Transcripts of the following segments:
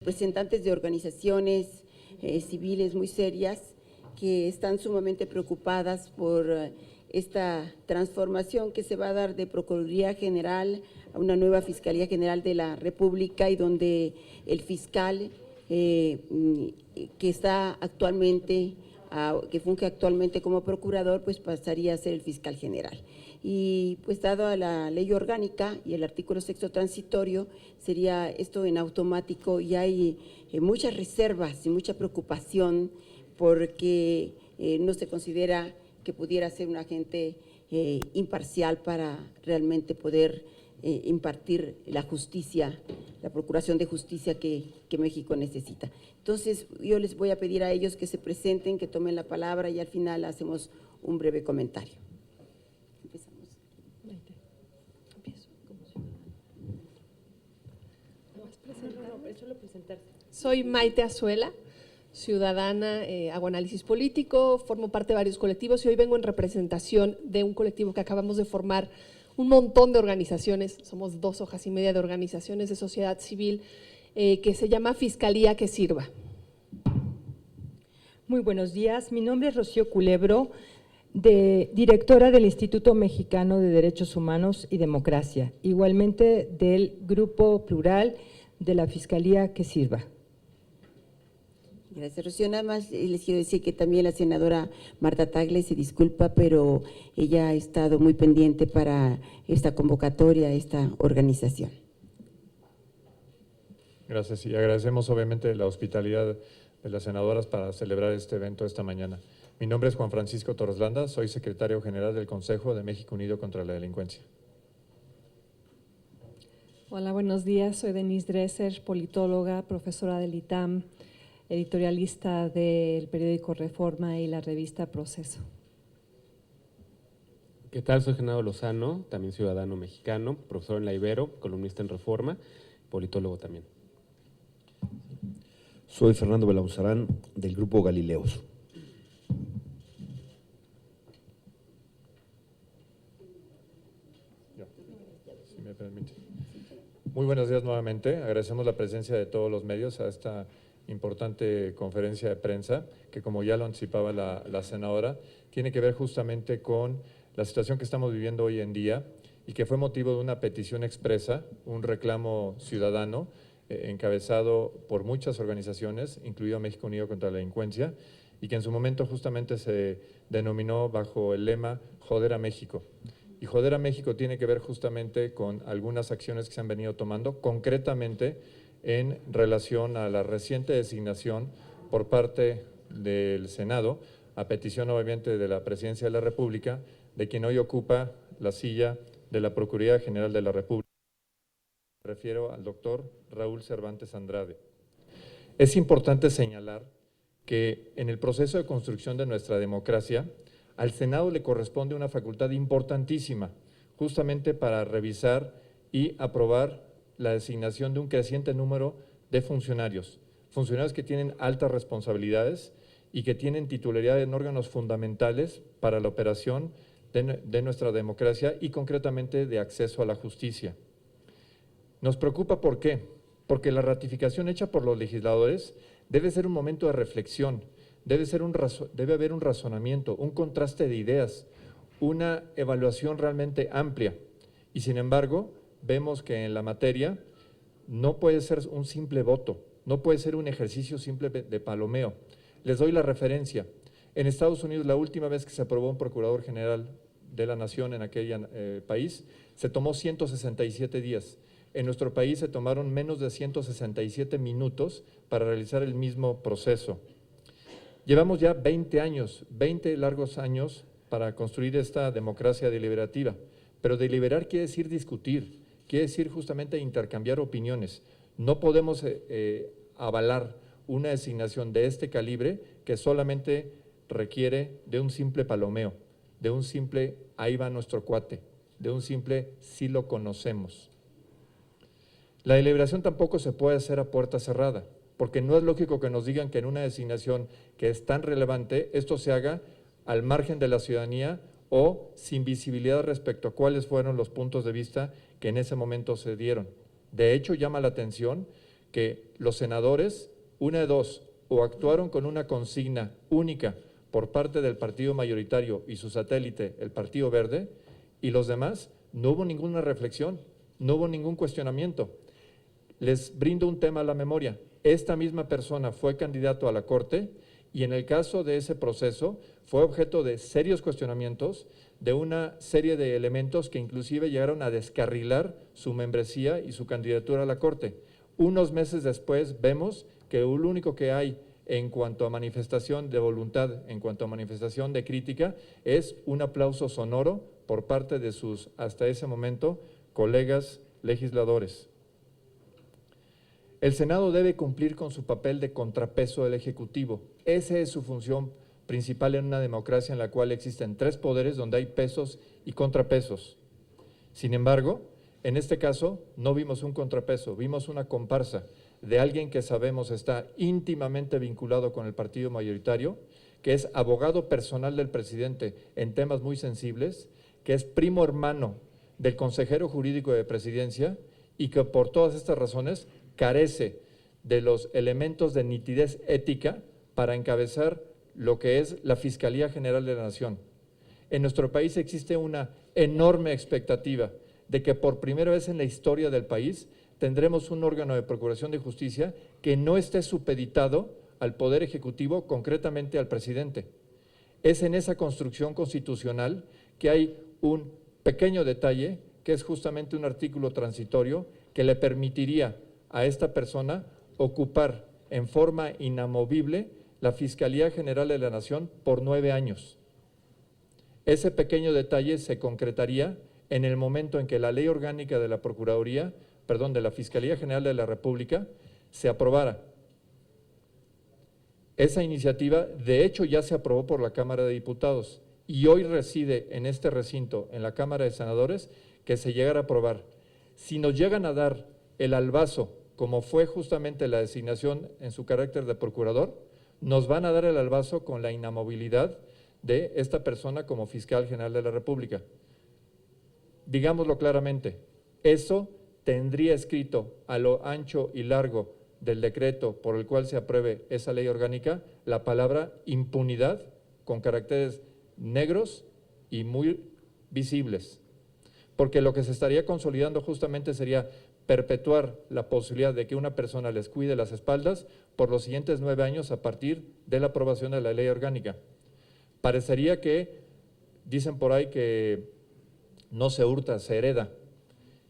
representantes de organizaciones civiles muy serias que están sumamente preocupadas por esta transformación que se va a dar de Procuraduría General a una nueva Fiscalía General de la República, y donde el fiscal que está actualmente, que funge actualmente como procurador, pues pasaría a ser el fiscal general. Y pues dado a la ley orgánica y el artículo 6º transitorio, sería esto en automático, y hay muchas reservas y mucha preocupación porque no se considera que pudiera ser un agente imparcial para realmente poder impartir la justicia, la procuración de justicia que México necesita. Entonces, yo les voy a pedir a ellos que se presenten, que tomen la palabra, y al final hacemos un breve comentario. Empezamos. Maite, empiezo como ciudadana. No, solo presentarse. Soy Maite Azuela, ciudadana, hago análisis político, formo parte de varios colectivos y hoy vengo en representación de un colectivo que acabamos de formar, un montón de organizaciones, somos 2 hojas y media de organizaciones de sociedad civil, que se llama Fiscalía que Sirva. Muy buenos días, mi nombre es Rocío Culebro, directora del Instituto Mexicano de Derechos Humanos y Democracia, igualmente del Grupo Plural de la Fiscalía que Sirva. Gracias, Rocío. Nada más les quiero decir que también la senadora Marta Tagle se disculpa, pero ella ha estado muy pendiente para esta convocatoria, esta organización. Gracias, y agradecemos obviamente la hospitalidad de las senadoras para celebrar este evento esta mañana. Mi nombre es Juan Francisco Torreslanda, soy secretario general del Consejo de México Unido contra la Delincuencia. Hola, buenos días, soy Denise Dresser, politóloga, profesora del ITAM, editorialista del periódico Reforma y la revista Proceso. ¿Qué tal? Soy Genaro Lozano, también ciudadano mexicano, profesor en la Ibero, columnista en Reforma, politólogo también. Soy Fernando Belauzarán, del Grupo Galileos. Si me permite. Muy buenos días nuevamente, agradecemos la presencia de todos los medios a esta importante conferencia de prensa, que como ya lo anticipaba la senadora, tiene que ver justamente con la situación que estamos viviendo hoy en día y que fue motivo de una petición expresa, un reclamo ciudadano encabezado por muchas organizaciones, incluido México Unido contra la Delincuencia, y que en su momento justamente se denominó bajo el lema Joder a México. Y Joder a México tiene que ver justamente con algunas acciones que se han venido tomando, concretamente en relación a la reciente designación por parte del Senado, a petición obviamente de la Presidencia de la República, de quien hoy ocupa la silla de la Procuraduría General de la República. Me refiero al doctor Raúl Cervantes Andrade. Es importante señalar que en el proceso de construcción de nuestra democracia, al Senado le corresponde una facultad importantísima, justamente para revisar y aprobar la designación de un creciente número de funcionarios que tienen altas responsabilidades y que tienen titularidad en órganos fundamentales para la operación de nuestra democracia y concretamente de acceso a la justicia. Nos preocupa, ¿por qué? Porque la ratificación hecha por los legisladores debe ser un momento de reflexión, debe haber un razonamiento, un contraste de ideas, una evaluación realmente amplia, y sin embargo vemos que en la materia no puede ser un simple voto, no puede ser un ejercicio simple de palomeo. Les doy la referencia. En Estados Unidos, la última vez que se aprobó un procurador general de la nación en aquel país, se tomó 167 días. En nuestro país se tomaron menos de 167 minutos para realizar el mismo proceso. Llevamos ya 20 años, 20 largos años para construir esta democracia deliberativa, pero deliberar quiere decir discutir, quiere decir justamente intercambiar opiniones. No podemos avalar una designación de este calibre que solamente requiere de un simple palomeo, de un simple ahí va nuestro cuate, de un simple sí lo conocemos. La deliberación tampoco se puede hacer a puerta cerrada, porque no es lógico que nos digan que en una designación que es tan relevante, esto se haga al margen de la ciudadanía o sin visibilidad respecto a cuáles fueron los puntos de vista que en ese momento se dieron. De hecho, llama la atención que los senadores, una de dos, o actuaron con una consigna única por parte del partido mayoritario y su satélite, el Partido Verde, y los demás, no hubo ninguna reflexión, no hubo ningún cuestionamiento. Les brindo un tema a la memoria. Esta misma persona fue candidato a la Corte y en el caso de ese proceso fue objeto de serios cuestionamientos, de una serie de elementos que inclusive llegaron a descarrilar su membresía y su candidatura a la Corte. Unos meses después vemos que lo único que hay en cuanto a manifestación de voluntad, en cuanto a manifestación de crítica, es un aplauso sonoro por parte de sus, hasta ese momento, colegas legisladores. El Senado debe cumplir con su papel de contrapeso del Ejecutivo. Esa es su función principal en una democracia en la cual existen tres poderes donde hay pesos y contrapesos. Sin embargo, en este caso no vimos un contrapeso, vimos una comparsa de alguien que sabemos está íntimamente vinculado con el partido mayoritario, que es abogado personal del presidente en temas muy sensibles, que es primo hermano del consejero jurídico de Presidencia y que por todas estas razones carece de los elementos de nitidez ética para encabezar lo que es la Fiscalía General de la Nación. En nuestro país existe una enorme expectativa de que por primera vez en la historia del país tendremos un órgano de procuración de justicia que no esté supeditado al Poder Ejecutivo, concretamente al presidente. Es en esa construcción constitucional que hay un pequeño detalle, que es justamente un artículo transitorio que le permitiría a esta persona ocupar en forma inamovible la Fiscalía General de la Nación por 9 años. Ese pequeño detalle se concretaría en el momento en que la Ley Orgánica de la Procuraduría, de la Fiscalía General de la República, se aprobara. Esa iniciativa, de hecho, ya se aprobó por la Cámara de Diputados y hoy reside en este recinto, en la Cámara de Senadores, que se llegara a aprobar. Si nos llegan a dar el albazo, como fue justamente la designación en su carácter de procurador, nos van a dar el albazo con la inamovilidad de esta persona como fiscal general de la República. Digámoslo claramente, eso tendría escrito a lo ancho y largo del decreto por el cual se apruebe esa ley orgánica la palabra impunidad con caracteres negros y muy visibles, porque lo que se estaría consolidando justamente sería perpetuar la posibilidad de que una persona les cuide las espaldas por los siguientes 9 años a partir de la aprobación de la ley orgánica. Parecería que, dicen por ahí que no se hurta, se hereda,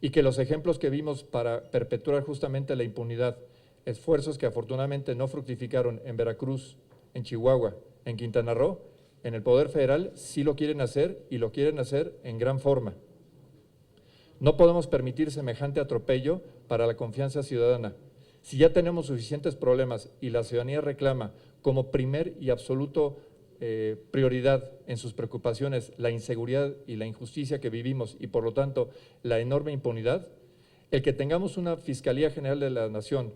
y que los ejemplos que vimos para perpetuar justamente la impunidad, esfuerzos que afortunadamente no fructificaron en Veracruz, en Chihuahua, en Quintana Roo, en el Poder Federal sí lo quieren hacer y lo quieren hacer en gran forma. No podemos permitir semejante atropello para la confianza ciudadana. Si ya tenemos suficientes problemas y la ciudadanía reclama como primer y absoluto prioridad en sus preocupaciones la inseguridad y la injusticia que vivimos y por lo tanto la enorme impunidad, el que tengamos una Fiscalía General de la Nación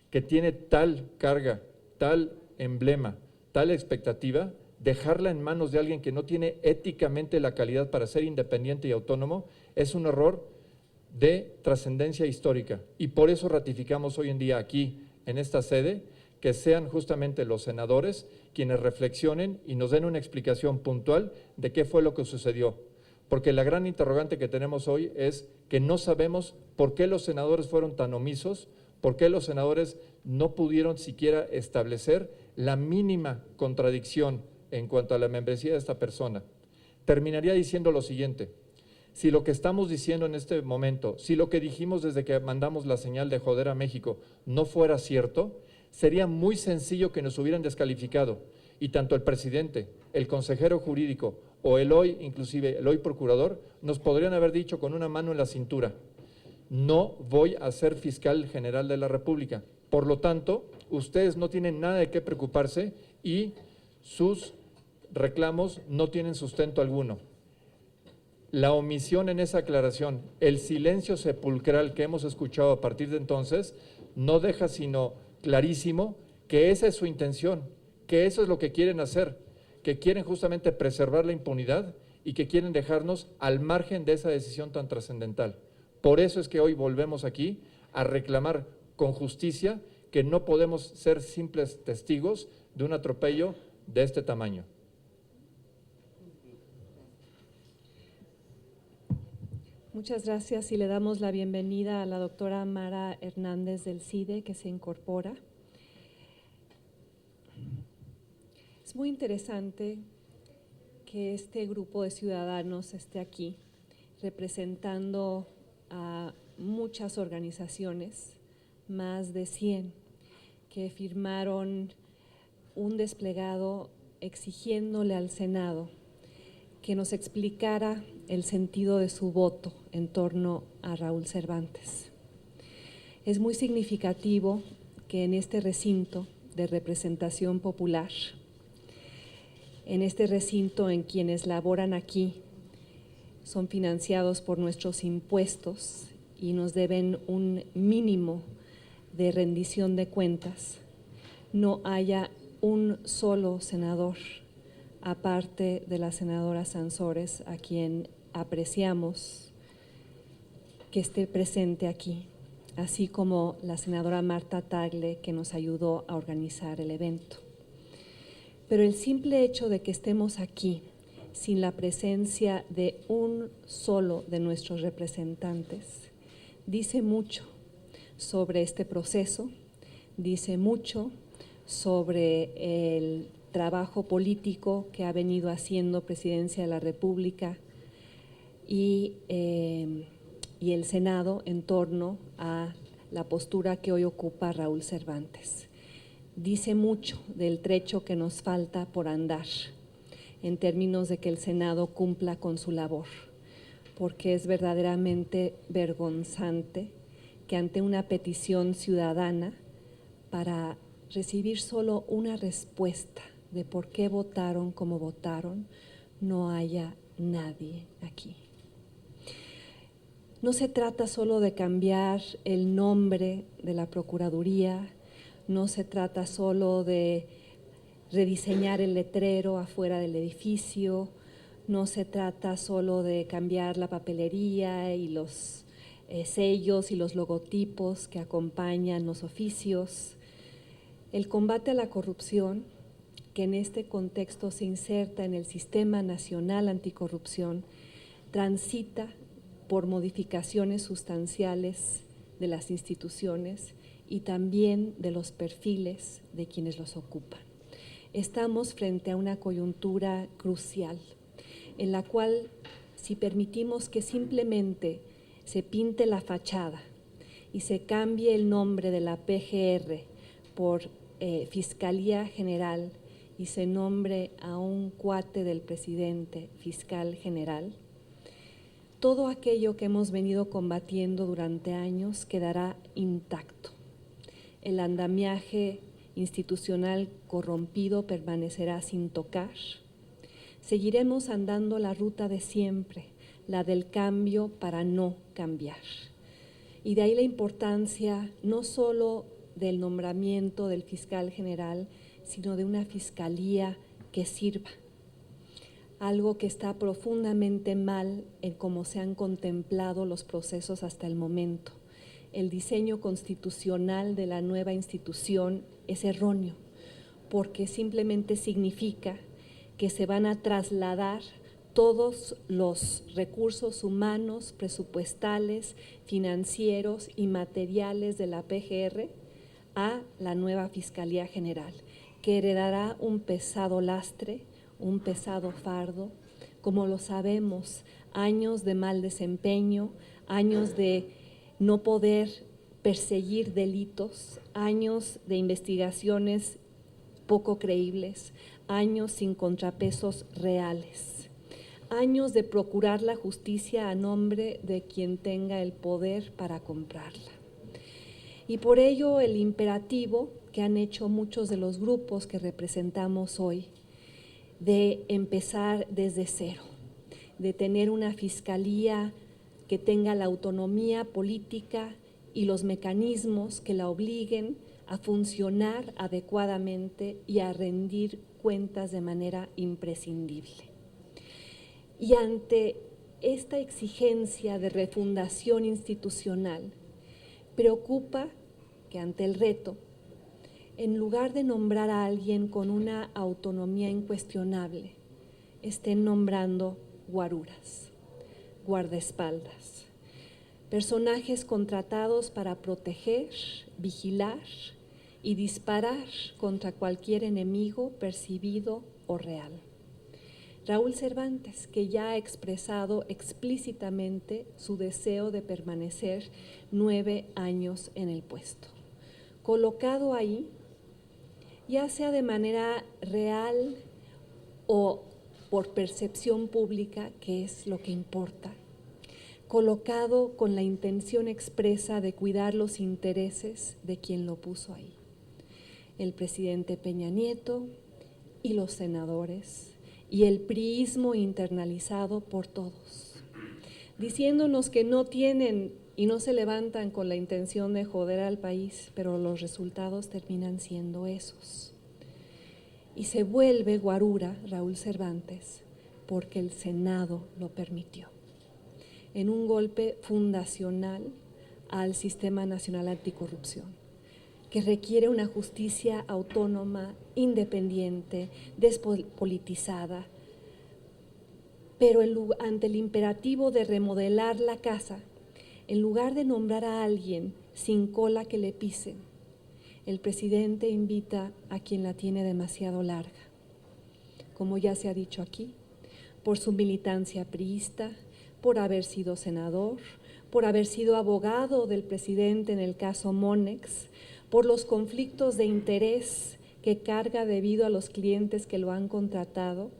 que tiene tal carga, tal emblema, tal expectativa, dejarla en manos de alguien que no tiene éticamente la calidad para ser independiente y autónomo es un error de trascendencia histórica y por eso ratificamos hoy en día aquí en esta sede que sean justamente los senadores quienes reflexionen y nos den una explicación puntual de qué fue lo que sucedió. Porque la gran interrogante que tenemos hoy es que no sabemos por qué los senadores fueron tan omisos, por qué los senadores no pudieron siquiera establecer la mínima contradicción en cuanto a la membresía de esta persona. Terminaría diciendo lo siguiente: si lo que estamos diciendo en este momento, si lo que dijimos desde que mandamos la señal de joder a México no fuera cierto, sería muy sencillo que nos hubieran descalificado y tanto el presidente, el consejero jurídico o el hoy, inclusive el hoy procurador, nos podrían haber dicho con una mano en la cintura: no voy a ser fiscal general de la República. Por lo tanto, ustedes no tienen nada de qué preocuparse y sus reclamos no tienen sustento alguno. La omisión en esa aclaración, el silencio sepulcral que hemos escuchado a partir de entonces, no deja sino clarísimo que esa es su intención, que eso es lo que quieren hacer, que quieren justamente preservar la impunidad y que quieren dejarnos al margen de esa decisión tan trascendental. Por eso es que hoy volvemos aquí a reclamar con justicia que no podemos ser simples testigos de un atropello de este tamaño. Muchas gracias y le damos la bienvenida a la doctora Mara Hernández del CIDE, que se incorpora. Es muy interesante que este grupo de ciudadanos esté aquí representando a muchas organizaciones, más de 100, que firmaron un desplegado exigiéndole al Senado que nos explicara el sentido de su voto en torno a Raúl Cervantes. Es muy significativo que en este recinto de representación popular, en este recinto en quienes laboran aquí, son financiados por nuestros impuestos y nos deben un mínimo de rendición de cuentas, no haya un solo senador, aparte de la senadora Sansores, a quien apreciamos que esté presente aquí, así como la senadora Marta Tagle, que nos ayudó a organizar el evento. Pero el simple hecho de que estemos aquí sin la presencia de un solo de nuestros representantes dice mucho sobre este proceso, dice mucho sobre el trabajo político que ha venido haciendo Presidencia de la República y el Senado en torno a la postura que hoy ocupa Raúl Cervantes. Dice mucho del trecho que nos falta por andar en términos de que el Senado cumpla con su labor, porque es verdaderamente vergonzante que ante una petición ciudadana para recibir solo una respuesta de por qué votaron como votaron, no haya nadie aquí. No se trata solo de cambiar el nombre de la Procuraduría, no se trata solo de rediseñar el letrero afuera del edificio, no se trata solo de cambiar la papelería y los sellos y los logotipos que acompañan los oficios. El combate a la corrupción, que en este contexto se inserta en el Sistema Nacional Anticorrupción, transita por modificaciones sustanciales de las instituciones y también de los perfiles de quienes los ocupan. Estamos frente a una coyuntura crucial en la cual, si permitimos que simplemente se pinte la fachada y se cambie el nombre de la PGR por Fiscalía General y se nombre a un cuate del presidente fiscal general, todo aquello que hemos venido combatiendo durante años quedará intacto. El andamiaje institucional corrompido permanecerá sin tocar. Seguiremos andando la ruta de siempre, la del cambio para no cambiar. Y de ahí la importancia no solo del nombramiento del fiscal general, sino de una fiscalía que sirva. Algo que está profundamente mal en cómo se han contemplado los procesos hasta el momento. El diseño constitucional de la nueva institución es erróneo, porque simplemente significa que se van a trasladar todos los recursos humanos, presupuestales, financieros y materiales de la PGR a la nueva Fiscalía General, que heredará un pesado lastre, un pesado fardo, como lo sabemos, años de mal desempeño, años de no poder perseguir delitos, años de investigaciones poco creíbles, años sin contrapesos reales, años de procurar la justicia a nombre de quien tenga el poder para comprarla. Y por ello el imperativo que han hecho muchos de los grupos que representamos hoy, de empezar desde cero, de tener una fiscalía que tenga la autonomía política y los mecanismos que la obliguen a funcionar adecuadamente y a rendir cuentas de manera imprescindible. Y ante esta exigencia de refundación institucional, preocupa que ante el reto, en lugar de nombrar a alguien con una autonomía incuestionable, estén nombrando guaruras, guardaespaldas, personajes contratados para proteger, vigilar y disparar contra cualquier enemigo percibido o real. Raúl Cervantes, que ya ha expresado explícitamente su deseo de permanecer 9 años en el puesto. Colocado ahí, ya sea de manera real o por percepción pública, que es lo que importa, colocado con la intención expresa de cuidar los intereses de quien lo puso ahí. El presidente Peña Nieto y los senadores y el priismo internalizado por todos, diciéndonos que no tienen y no se levantan con la intención de joder al país, pero los resultados terminan siendo esos. Y se vuelve guarura Raúl Cervantes porque el Senado lo permitió, en un golpe fundacional al Sistema Nacional Anticorrupción, que requiere una justicia autónoma, independiente, despolitizada, pero ante el imperativo de remodelar la casa, en lugar de nombrar a alguien sin cola que le pisen, el presidente invita a quien la tiene demasiado larga, como ya se ha dicho aquí, por su militancia priista, por haber sido senador, por haber sido abogado del presidente en el caso Monex, por los conflictos de interés que carga debido a los clientes que lo han contratado.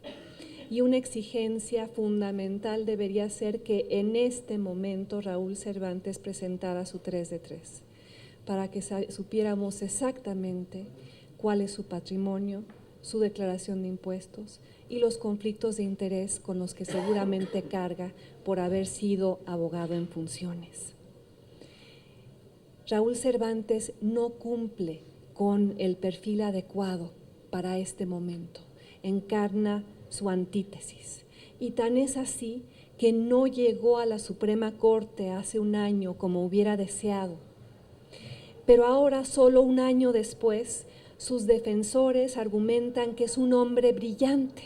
Y una exigencia fundamental debería ser que en este momento Raúl Cervantes presentara su 3 de 3, para que supiéramos exactamente cuál es su patrimonio, su declaración de impuestos y los conflictos de interés con los que seguramente carga por haber sido abogado en funciones. Raúl Cervantes no cumple con el perfil adecuado para este momento, encarna su antítesis. Y tan es así que no llegó a la Suprema Corte hace un año como hubiera deseado. Pero ahora, solo un año después, sus defensores argumentan que es un hombre brillante,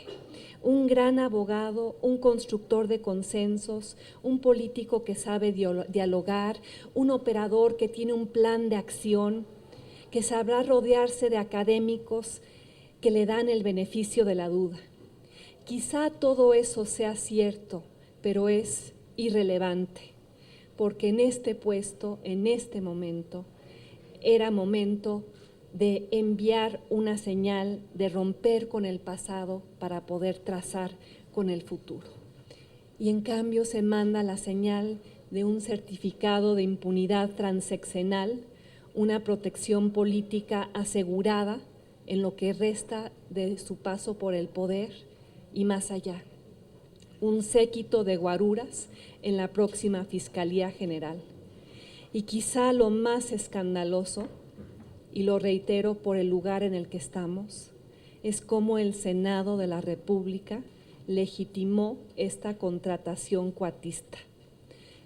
un gran abogado, un constructor de consensos, un político que sabe dialogar, un operador que tiene un plan de acción, que sabrá rodearse de académicos que le dan el beneficio de la duda. Quizá todo eso sea cierto, pero es irrelevante, porque en este puesto, en este momento, era momento de enviar una señal, de romper con el pasado para poder trazar con el futuro. Y en cambio se manda la señal de un certificado de impunidad transeccional, una protección política asegurada en lo que resta de su paso por el poder y más allá. Un séquito de guaruras en la próxima Fiscalía General. Y quizá lo más escandaloso, y lo reitero por el lugar en el que estamos, es cómo el Senado de la República legitimó esta contratación cuatista.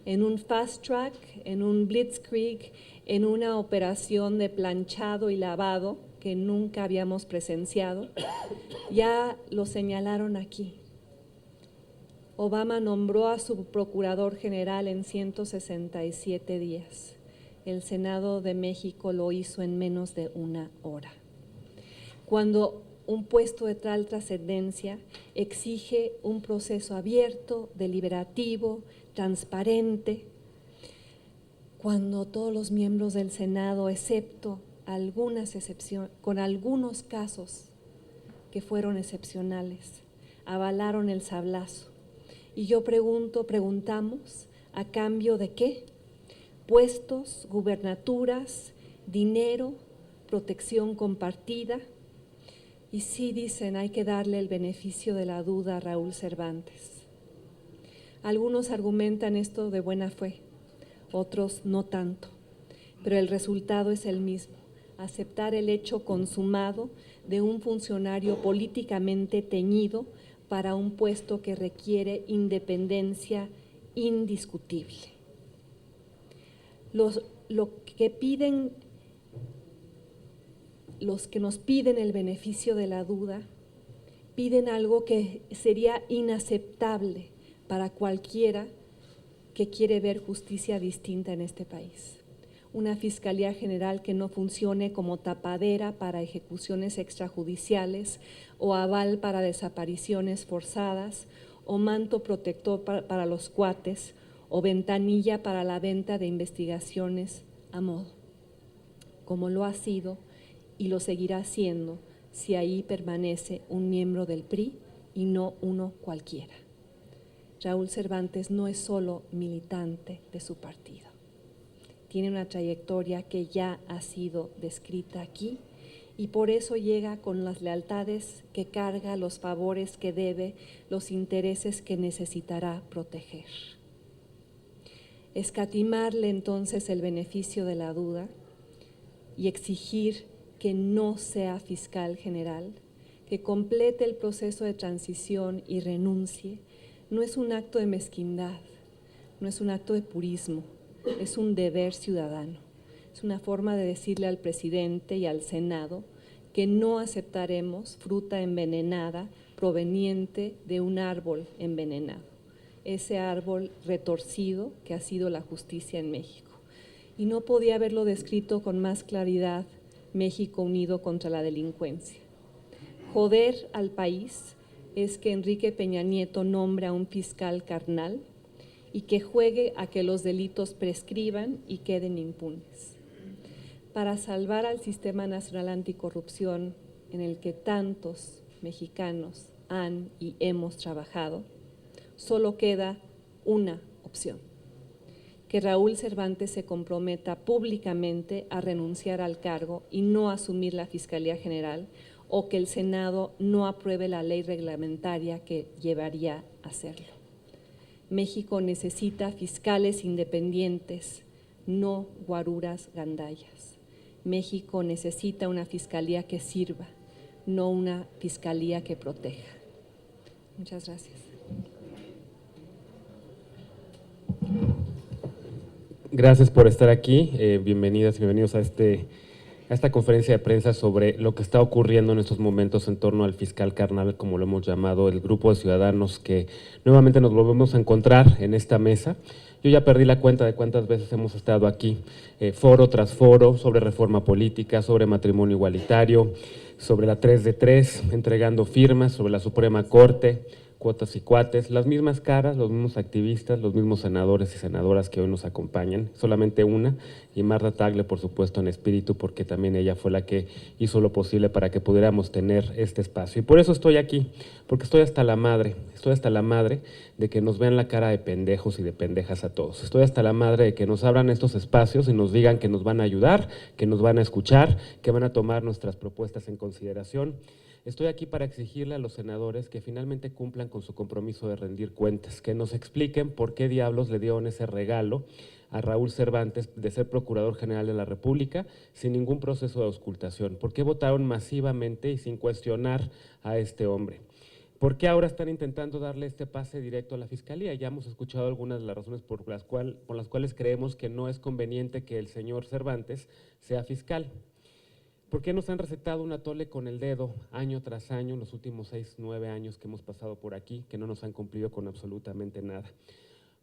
En un fast track, en un blitzkrieg, en una operación de planchado y lavado que nunca habíamos presenciado, ya lo señalaron aquí. Obama nombró a su procurador general en 167 días. El Senado de México lo hizo en menos de 1 hora. Cuando un puesto de tal trascendencia exige un proceso abierto, deliberativo, transparente, cuando todos los miembros del Senado, excepto algunas excepciones, con algunos casos que fueron excepcionales, avalaron el sablazo. Y yo preguntamos, ¿a cambio de qué? Puestos, gubernaturas, dinero, protección compartida. Y sí dicen, hay que darle el beneficio de la duda a Raúl Cervantes. Algunos argumentan esto de buena fe, otros no tanto, pero el resultado es el mismo, aceptar el hecho consumado de un funcionario políticamente teñido para un puesto que requiere independencia indiscutible. Lo que piden los que nos piden el beneficio de la duda piden algo que sería inaceptable para cualquiera que quiere ver justicia distinta en este país. Una Fiscalía General que no funcione como tapadera para ejecuciones extrajudiciales o aval para desapariciones forzadas o manto protector para los cuates o ventanilla para la venta de investigaciones a modo, como lo ha sido y lo seguirá siendo si ahí permanece un miembro del PRI y no uno cualquiera. Raúl Cervantes no es solo militante de su partido. Tiene una trayectoria que ya ha sido descrita aquí y por eso llega con las lealtades que carga, los favores que debe, los intereses que necesitará proteger. Escatimarle entonces el beneficio de la duda y exigir que no sea fiscal general, que complete el proceso de transición y renuncie, no es un acto de mezquindad, no es un acto de purismo, es un deber ciudadano. Es una forma de decirle al presidente y al Senado que no aceptaremos fruta envenenada proveniente de un árbol envenenado, ese árbol retorcido que ha sido la justicia en México. Y no podía haberlo descrito con más claridad México Unido contra la Delincuencia. Joder al país es que Enrique Peña Nieto nombre a un fiscal carnal y que juegue a que los delitos prescriban y queden impunes. Para salvar al Sistema Nacional Anticorrupción, en el que tantos mexicanos han y hemos trabajado, solo queda una opción: que Raúl Cervantes se comprometa públicamente a renunciar al cargo y no asumir la Fiscalía General, o que el Senado no apruebe la ley reglamentaria que llevaría a hacerlo. México necesita fiscales independientes, no guaruras gandallas. México necesita una fiscalía que sirva, no una fiscalía que proteja. Muchas gracias. Gracias por estar aquí. Bienvenidas y bienvenidos a esta conferencia de prensa sobre lo que está ocurriendo en estos momentos en torno al fiscal carnal, como lo hemos llamado, el grupo de ciudadanos que nuevamente nos volvemos a encontrar en esta mesa. Yo ya perdí la cuenta de cuántas veces hemos estado aquí, foro tras foro, sobre reforma política, sobre matrimonio igualitario, sobre la 3 de 3, entregando firmas, sobre la Suprema Corte, cuotas y cuates, las mismas caras, los mismos activistas, los mismos senadores y senadoras que hoy nos acompañan, solamente una, y Marta Tagle, por supuesto, en espíritu, porque también ella fue la que hizo lo posible para que pudiéramos tener este espacio. Y por eso estoy aquí, porque estoy hasta la madre de que nos vean la cara de pendejos y de pendejas a todos. Estoy hasta la madre de que nos abran estos espacios y nos digan que nos van a ayudar, que nos van a escuchar, que van a tomar nuestras propuestas en consideración. Estoy aquí para exigirle a los senadores que finalmente cumplan con su compromiso de rendir cuentas, que nos expliquen por qué diablos le dieron ese regalo a Raúl Cervantes de ser Procurador General de la República sin ningún proceso de auscultación. ¿Por qué votaron masivamente y sin cuestionar a este hombre? ¿Por qué ahora están intentando darle este pase directo a la Fiscalía? Ya hemos escuchado algunas de las razones por las cuales creemos que no es conveniente que el señor Cervantes sea fiscal. ¿Por qué nos han recetado un atole con el dedo año tras año en los últimos 6, 9 años que hemos pasado por aquí, que no nos han cumplido con absolutamente nada?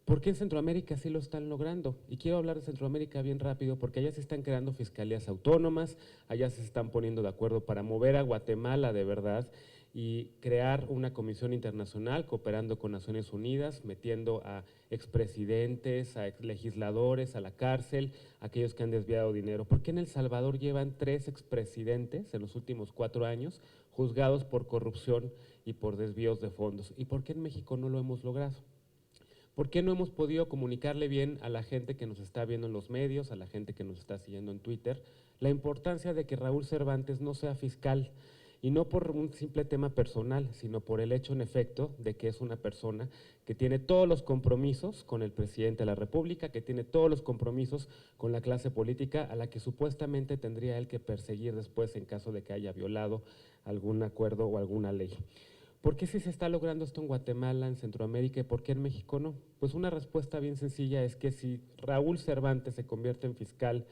¿Por qué en Centroamérica sí lo están logrando? Y quiero hablar de Centroamérica bien rápido, porque allá se están creando fiscalías autónomas, allá se están poniendo de acuerdo para mover a Guatemala de verdad y crear una comisión internacional cooperando con Naciones Unidas, metiendo a expresidentes, a legisladores a la cárcel, a aquellos que han desviado dinero. ¿Por qué en El Salvador llevan 3 expresidentes en los últimos 4 años juzgados por corrupción y por desvíos de fondos? ¿Y por qué en México no lo hemos logrado? ¿Por qué no hemos podido comunicarle bien a la gente que nos está viendo en los medios, a la gente que nos está siguiendo en Twitter, la importancia de que Raúl Cervantes no sea fiscal? Y no por un simple tema personal, sino por el hecho en efecto de que es una persona que tiene todos los compromisos con el presidente de la República, que tiene todos los compromisos con la clase política a la que supuestamente tendría él que perseguir después en caso de que haya violado algún acuerdo o alguna ley. ¿Por qué si se está logrando esto en Guatemala, en Centroamérica, y por qué en México no? Pues una respuesta bien sencilla es que si Raúl Cervantes se convierte en fiscal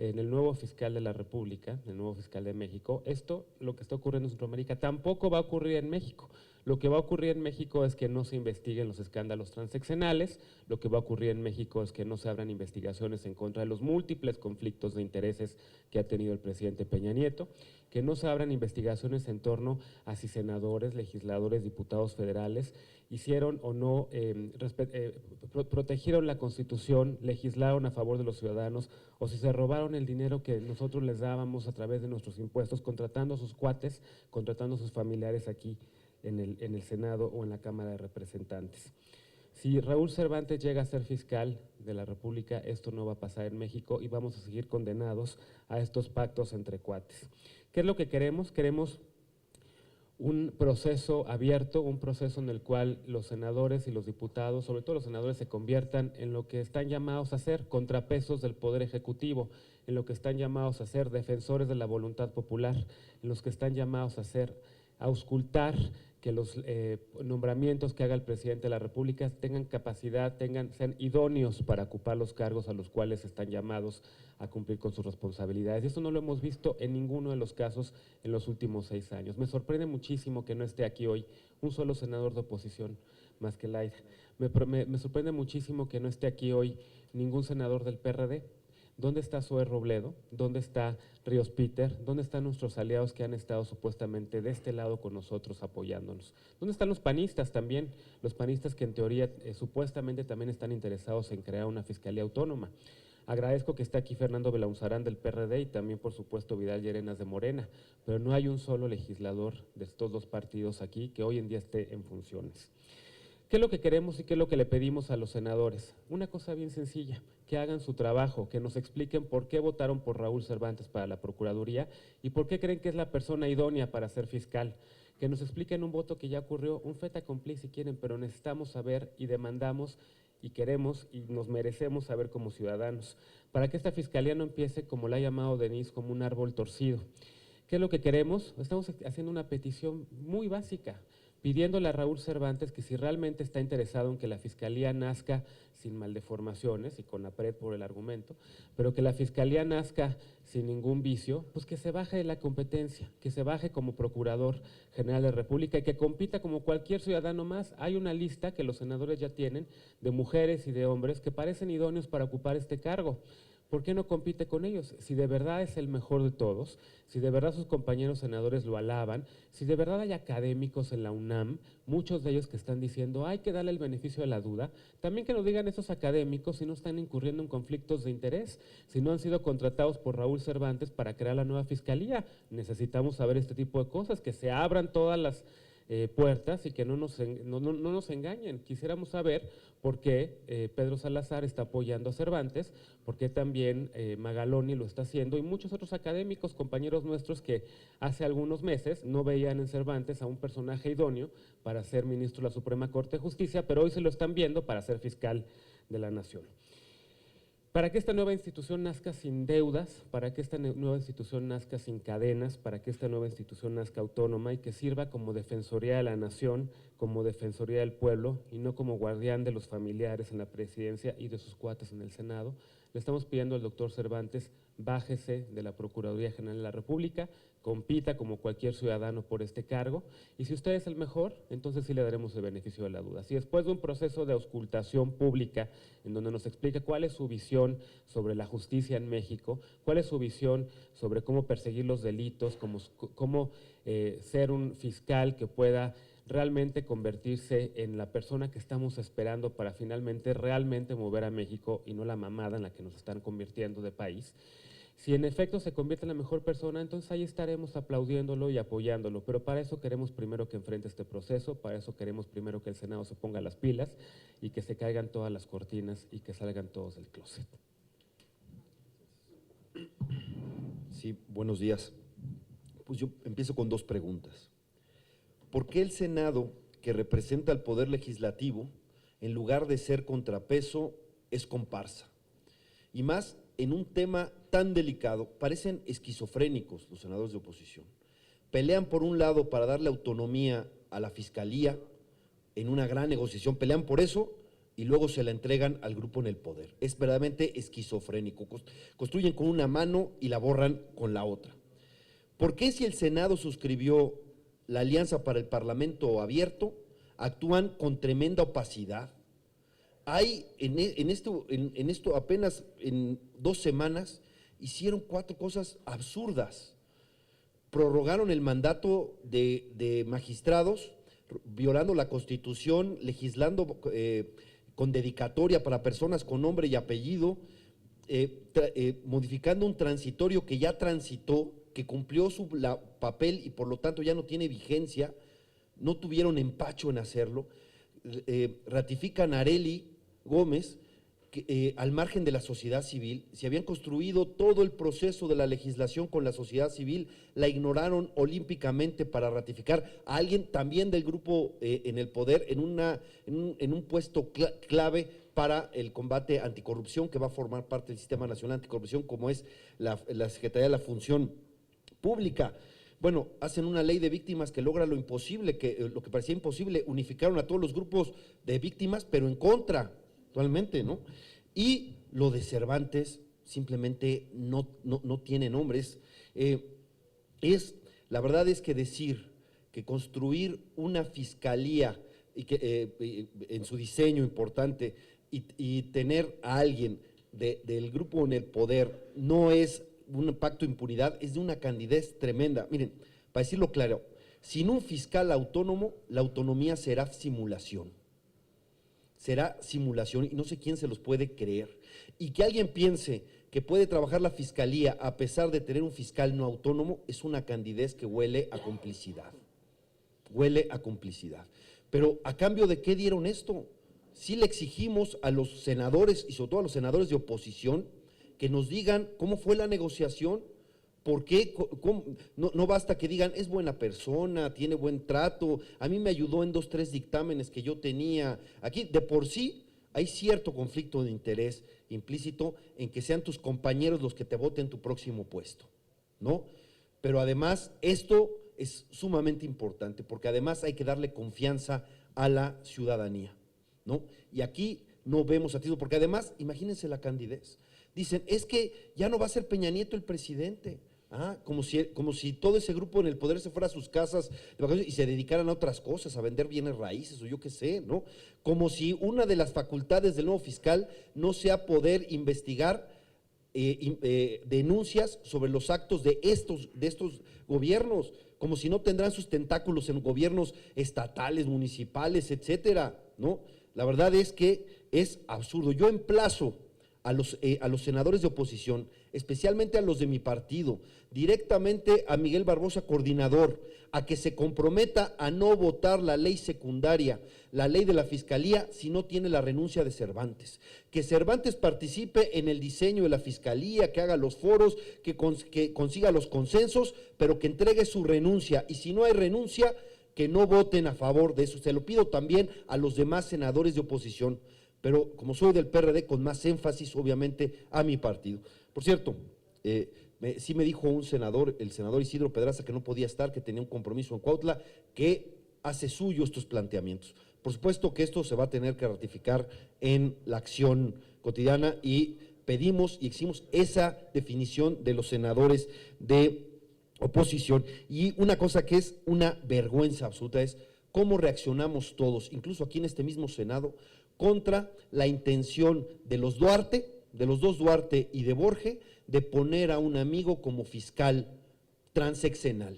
en el nuevo fiscal de la República, el nuevo fiscal de México, esto, lo que está ocurriendo en Centroamérica, tampoco va a ocurrir en México. Lo que va a ocurrir en México es que no se investiguen los escándalos transeccionales, lo que va a ocurrir en México es que no se abran investigaciones en contra de los múltiples conflictos de intereses que ha tenido el presidente Peña Nieto, que no se abran investigaciones en torno a si senadores, legisladores, diputados federales hicieron o no, protegieron la Constitución, legislaron a favor de los ciudadanos, o si se robaron el dinero que nosotros les dábamos a través de nuestros impuestos, contratando a sus cuates, contratando a sus familiares aquí en el Senado o en la Cámara de Representantes. Si Raúl Cervantes llega a ser fiscal de la República, esto no va a pasar en México y vamos a seguir condenados a estos pactos entre cuates. ¿Qué es lo que queremos? Queremos un proceso abierto, un proceso en el cual los senadores y los diputados, sobre todo los senadores, se conviertan en lo que están llamados a ser contrapesos del Poder Ejecutivo, en lo que están llamados a ser defensores de la voluntad popular, en los que están llamados a auscultar que los nombramientos que haga el presidente de la República tengan capacidad, sean idóneos para ocupar los cargos a los cuales están llamados a cumplir con sus responsabilidades. Y esto no lo hemos visto en ninguno de los casos en los últimos 6 años. Me sorprende muchísimo que no esté aquí hoy un solo senador de oposición, más que Laida. Me sorprende muchísimo que no esté aquí hoy ningún senador del PRD. ¿Dónde está Zoé Robledo? ¿Dónde está Ríos Peter? ¿Dónde están nuestros aliados que han estado supuestamente de este lado con nosotros apoyándonos? ¿Dónde están los panistas también? Los panistas que en teoría supuestamente también están interesados en crear una fiscalía autónoma. Agradezco que esté aquí Fernando Belaunzarán del PRD y también, por supuesto, Vidal Llerenas de Morena, pero no hay un solo legislador de estos dos partidos aquí que hoy en día esté en funciones. ¿Qué es lo que queremos y qué es lo que le pedimos a los senadores? Una cosa bien sencilla, que hagan su trabajo, que nos expliquen por qué votaron por Raúl Cervantes para la Procuraduría y por qué creen que es la persona idónea para ser fiscal. Que nos expliquen un voto que ya ocurrió, un fait accompli si quieren, pero necesitamos saber y demandamos y queremos y nos merecemos saber como ciudadanos, para que esta fiscalía no empiece, como la ha llamado Denise, como un árbol torcido. ¿Qué es lo que queremos? Estamos haciendo una petición muy básica, pidiéndole a Raúl Cervantes que si realmente está interesado en que la Fiscalía nazca sin maldeformaciones y con APRED por el argumento, pero que la Fiscalía nazca sin ningún vicio, pues que se baje de la competencia, que se baje como Procurador General de la República y que compita como cualquier ciudadano más. Hay una lista que los senadores ya tienen de mujeres y de hombres que parecen idóneos para ocupar este cargo. ¿Por qué no compite con ellos? Si de verdad es el mejor de todos, si de verdad sus compañeros senadores lo alaban, si de verdad hay académicos en la UNAM, muchos de ellos que están diciendo hay que darle el beneficio de la duda, también que nos digan esos académicos si no están incurriendo en conflictos de interés, si no han sido contratados por Raúl Cervantes para crear la nueva fiscalía. Necesitamos saber este tipo de cosas, que se abran todas las puertas y que no nos engañen. Quisiéramos saber por qué Pedro Salazar está apoyando a Cervantes, por qué también Magaloni lo está haciendo y muchos otros académicos, compañeros nuestros que hace algunos meses no veían en Cervantes a un personaje idóneo para ser ministro de la Suprema Corte de Justicia, pero hoy se lo están viendo para ser fiscal de la Nación. Para que esta nueva institución nazca sin deudas, para que esta nueva institución nazca sin cadenas, para que esta nueva institución nazca autónoma y que sirva como defensoría de la nación, como defensoría del pueblo y no como guardián de los familiares en la presidencia y de sus cuates en el Senado, le estamos pidiendo al doctor Cervantes, bájese de la Procuraduría General de la República, compita como cualquier ciudadano por este cargo y si usted es el mejor, entonces sí le daremos el beneficio de la duda. Si después de un proceso de auscultación pública en donde nos explica cuál es su visión sobre la justicia en México, cuál es su visión sobre cómo perseguir los delitos, cómo ser un fiscal que pueda realmente convertirse en la persona que estamos esperando para finalmente realmente mover a México y no la mamada en la que nos están convirtiendo de país. Si en efecto se convierte en la mejor persona, entonces ahí estaremos aplaudiéndolo y apoyándolo, pero para eso queremos primero que enfrente este proceso, para eso queremos primero que el Senado se ponga las pilas y que se caigan todas las cortinas y que salgan todos del closet. Sí, buenos días. Pues yo empiezo con 2 preguntas. ¿Por qué el Senado, que representa al Poder Legislativo, en lugar de ser contrapeso, es comparsa? Y más en un tema tan delicado, parecen esquizofrénicos los senadores de oposición. Pelean por un lado para darle autonomía a la Fiscalía en una gran negociación, pelean por eso y luego se la entregan al grupo en el poder. Es verdaderamente esquizofrénico. Construyen con una mano y la borran con la otra. ¿Por qué si el Senado suscribió la Alianza para el Parlamento Abierto, actúan con tremenda opacidad? Hay en esto apenas en 2 semanas hicieron 4 cosas absurdas. Prorrogaron el mandato de magistrados, violando la Constitución, legislando con dedicatoria para personas con nombre y apellido, modificando un transitorio que ya transitó, que cumplió su papel y por lo tanto ya no tiene vigencia. No tuvieron empacho en hacerlo. Ratifican a Arely Gómez, al margen de la sociedad civil. Si habían construido todo el proceso de la legislación con la sociedad civil, la ignoraron olímpicamente para ratificar a alguien también del grupo en el poder en un puesto clave para el combate anticorrupción, que va a formar parte del Sistema Nacional Anticorrupción, como es la Secretaría de la Función Pública. Bueno, hacen una ley de víctimas que logra lo imposible, lo que parecía imposible, unificaron a todos los grupos de víctimas, pero en contra, actualmente, ¿no? Y lo de Cervantes simplemente no tiene nombres. La verdad es que decir que construir una fiscalía y que, en su diseño importante y tener a alguien del grupo en el poder no es un pacto de impunidad, es de una candidez tremenda. Miren, para decirlo claro, sin un fiscal autónomo, la autonomía será simulación. Será simulación y no sé quién se los puede creer. Y que alguien piense que puede trabajar la fiscalía a pesar de tener un fiscal no autónomo es una candidez que huele a complicidad. Huele a complicidad. Pero ¿a cambio de qué dieron esto? Sí le exigimos a los senadores y sobre todo a los senadores de oposición que nos digan cómo fue la negociación. ¿Por qué? No basta que digan, es buena persona, tiene buen trato, a mí me ayudó en 2, 3 dictámenes que yo tenía. Aquí de por sí hay cierto conflicto de interés implícito en que sean tus compañeros los que te voten tu próximo puesto, ¿no? Pero además esto es sumamente importante porque además hay que darle confianza a la ciudadanía, ¿no? Y aquí no vemos a ti, porque además, imagínense la candidez. Dicen, es que ya no va a ser Peña Nieto el presidente. Como si todo ese grupo en el poder se fuera a sus casas de vacaciones y se dedicaran a otras cosas, a vender bienes raíces o yo qué sé, ¿no? Como si una de las facultades del nuevo fiscal no sea poder investigar denuncias sobre los actos de estos gobiernos, como si no tendrán sus tentáculos en gobiernos estatales, municipales, etcétera, ¿no? La verdad es que es absurdo. Yo emplazo a los senadores de oposición, especialmente a los de mi partido, directamente a Miguel Barbosa, coordinador, a que se comprometa a no votar la ley secundaria, la ley de la Fiscalía, si no tiene la renuncia de Cervantes. Que Cervantes participe en el diseño de la Fiscalía, que haga los foros, que consiga los consensos, pero que entregue su renuncia. Y si no hay renuncia, que no voten a favor de eso. Se lo pido también a los demás senadores de oposición, pero como soy del PRD, con más énfasis, obviamente, a mi partido. Por cierto, sí me dijo un senador, el senador Isidro Pedraza, que no podía estar, que tenía un compromiso en Cuautla, que hace suyo estos planteamientos. Por supuesto que esto se va a tener que ratificar en la acción cotidiana y pedimos y exigimos esa definición de los senadores de oposición. Y una cosa que es una vergüenza absoluta es cómo reaccionamos todos, incluso aquí en este mismo Senado, contra la intención de los Duarte, de los 2 Duarte y de Borge, de poner a un amigo como fiscal transeccional.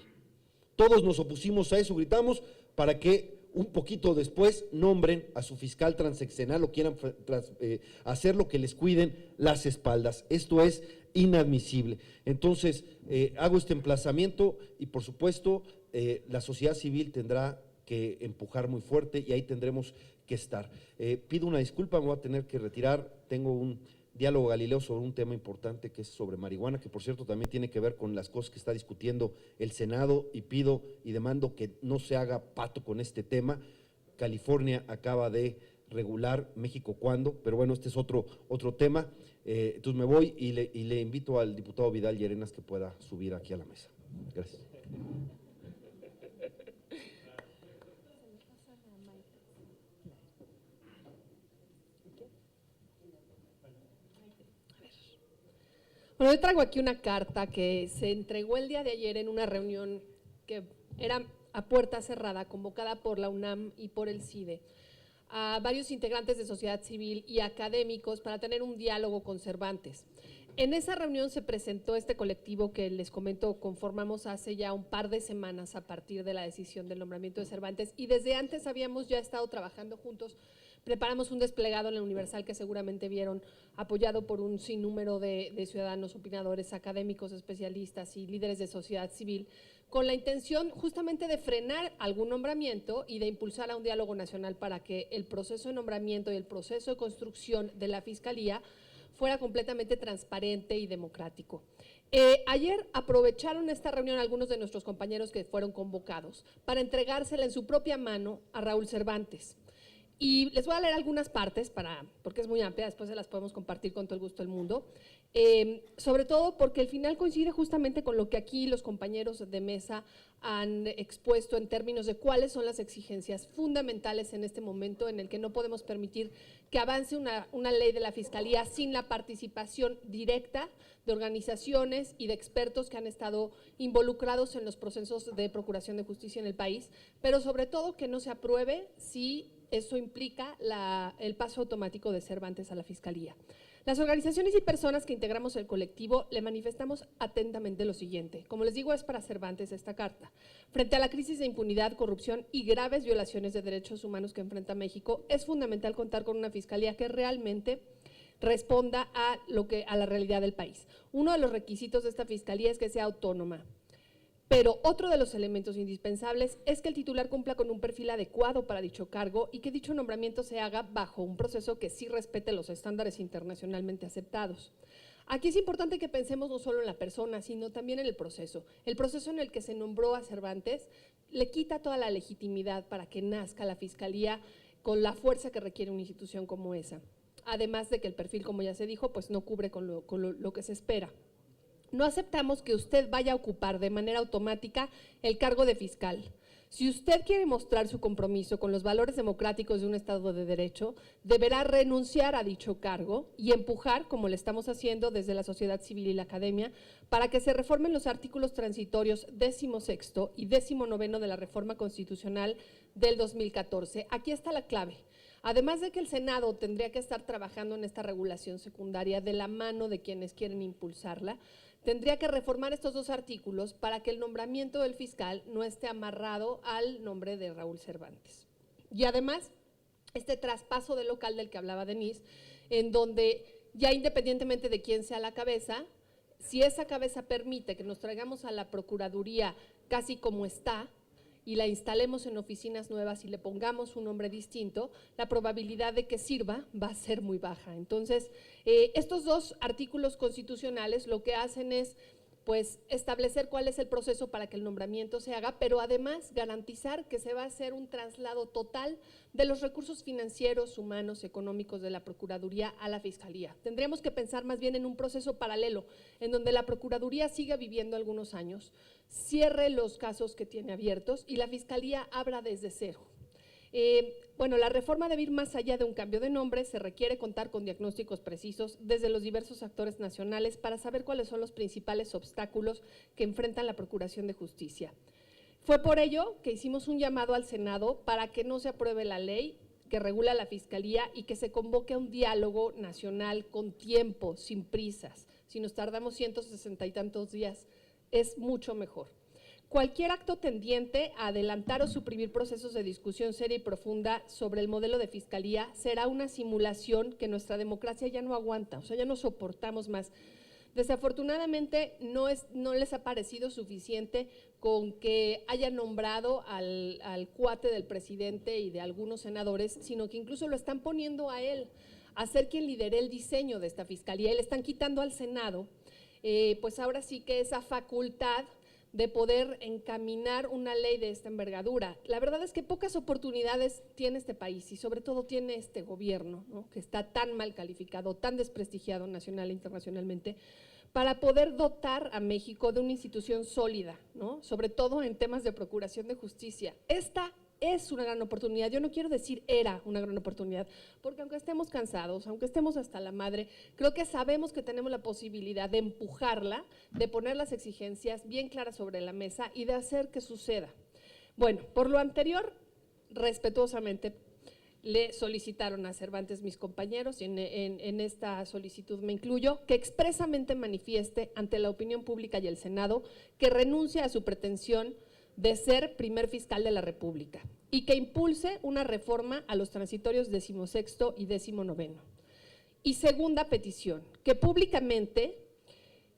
Todos nos opusimos a eso, gritamos para que un poquito después nombren a su fiscal transeccional o quieran hacer lo que les cuiden las espaldas. Esto es inadmisible. Entonces, hago este emplazamiento y por supuesto la sociedad civil tendrá que empujar muy fuerte y ahí tendremos que estar. Pido una disculpa, me voy a tener que retirar, tengo un diálogo Galileo sobre un tema importante que es sobre marihuana, que por cierto también tiene que ver con las cosas que está discutiendo el Senado y pido y demando que no se haga pato con este tema. California acaba de regular, México cuándo, pero bueno, este es otro tema. Entonces me voy y le invito al diputado Vidal Llerenas que pueda subir aquí a la mesa. Gracias. Bueno, yo traigo aquí una carta que se entregó el día de ayer en una reunión que era a puerta cerrada, convocada por la UNAM y por el CIDE, a varios integrantes de sociedad civil y académicos para tener un diálogo con Cervantes. En esa reunión se presentó este colectivo que les comento conformamos hace ya un par de semanas a partir de la decisión del nombramiento de Cervantes, y desde antes habíamos ya estado trabajando juntos. Preparamos un desplegado en la Universal que seguramente vieron, apoyado por un sinnúmero de ciudadanos, opinadores, académicos, especialistas y líderes de sociedad civil, con la intención justamente de frenar algún nombramiento y de impulsar a un diálogo nacional para que el proceso de nombramiento y el proceso de construcción de la Fiscalía fuera completamente transparente y democrático. Ayer aprovecharon esta reunión algunos de nuestros compañeros que fueron convocados para entregársela en su propia mano a Raúl Cervantes. Y les voy a leer algunas partes, porque es muy amplia, después se las podemos compartir con todo el gusto del mundo, sobre todo porque el final coincide justamente con lo que aquí los compañeros de mesa han expuesto en términos de cuáles son las exigencias fundamentales en este momento en el que no podemos permitir que avance una ley de la Fiscalía sin la participación directa de organizaciones y de expertos que han estado involucrados en los procesos de procuración de justicia en el país, pero sobre todo que no se apruebe si eso implica el paso automático de Cervantes a la Fiscalía. Las organizaciones y personas que integramos el colectivo le manifestamos atentamente lo siguiente. Como les digo, es para Cervantes esta carta. Frente a la crisis de impunidad, corrupción y graves violaciones de derechos humanos que enfrenta México, es fundamental contar con una Fiscalía que realmente responda a la realidad del país. Uno de los requisitos de esta Fiscalía es que sea autónoma. Pero otro de los elementos indispensables es que el titular cumpla con un perfil adecuado para dicho cargo y que dicho nombramiento se haga bajo un proceso que sí respete los estándares internacionalmente aceptados. Aquí es importante que pensemos no solo en la persona, sino también en el proceso. El proceso en el que se nombró a Cervantes le quita toda la legitimidad para que nazca la Fiscalía con la fuerza que requiere una institución como esa. Además de que el perfil, como ya se dijo, pues no cubre con lo que se espera. No aceptamos que usted vaya a ocupar de manera automática el cargo de fiscal. Si usted quiere mostrar su compromiso con los valores democráticos de un Estado de Derecho, deberá renunciar a dicho cargo y empujar, como le estamos haciendo desde la sociedad civil y la academia, para que se reformen los artículos transitorios 16º y 19º de la Reforma Constitucional del 2014. Aquí está la clave. Además de que el Senado tendría que estar trabajando en esta regulación secundaria de la mano de quienes quieren impulsarla, tendría que reformar estos dos artículos para que el nombramiento del fiscal no esté amarrado al nombre de Raúl Cervantes. Y además, este traspaso del local del que hablaba Denise, en donde ya independientemente de quién sea la cabeza, si esa cabeza permite que nos traigamos a la Procuraduría casi como está, y la instalemos en oficinas nuevas y le pongamos un nombre distinto, la probabilidad de que sirva va a ser muy baja. Entonces, estos dos artículos constitucionales lo que hacen es pues establecer cuál es el proceso para que el nombramiento se haga, pero además garantizar que se va a hacer un traslado total de los recursos financieros, humanos, económicos de la Procuraduría a la Fiscalía. Tendríamos que pensar más bien en un proceso paralelo, en donde la Procuraduría siga viviendo algunos años, cierre los casos que tiene abiertos y la Fiscalía abra desde cero. Bueno, la reforma debe ir más allá de un cambio de nombre, se requiere contar con diagnósticos precisos desde los diversos actores nacionales para saber cuáles son los principales obstáculos que enfrentan la Procuración de Justicia. Fue por ello que hicimos un llamado al Senado para que no se apruebe la ley que regula la Fiscalía y que se convoque a un diálogo nacional con tiempo, sin prisas. Si nos tardamos 160 y tantos días, es mucho mejor. Cualquier acto tendiente a adelantar o suprimir procesos de discusión seria y profunda sobre el modelo de fiscalía será una simulación que nuestra democracia ya no aguanta, o sea, ya no soportamos más. Desafortunadamente no les ha parecido suficiente con que haya nombrado al cuate del presidente y de algunos senadores, sino que incluso lo están poniendo a él a ser quien lidere el diseño de esta fiscalía y le están quitando al Senado, pues ahora sí que esa facultad de poder encaminar una ley de esta envergadura. La verdad es que pocas oportunidades tiene este país y sobre todo tiene este gobierno, ¿no?, que está tan mal calificado, tan desprestigiado nacional e internacionalmente, para poder dotar a México de una institución sólida, ¿no?, sobre todo en temas de procuración de justicia. Esta es una gran oportunidad. Yo no quiero decir era una gran oportunidad, porque aunque estemos cansados, aunque estemos hasta la madre, creo que sabemos que tenemos la posibilidad de empujarla, de poner las exigencias bien claras sobre la mesa y de hacer que suceda. Bueno, por lo anterior, respetuosamente, le solicitaron a Cervantes, mis compañeros, y en esta solicitud me incluyo, que expresamente manifieste ante la opinión pública y el Senado que renuncia a su pretensión de ser primer fiscal de la República y que impulse una reforma a los transitorios 16º y 19º. Y segunda petición, que públicamente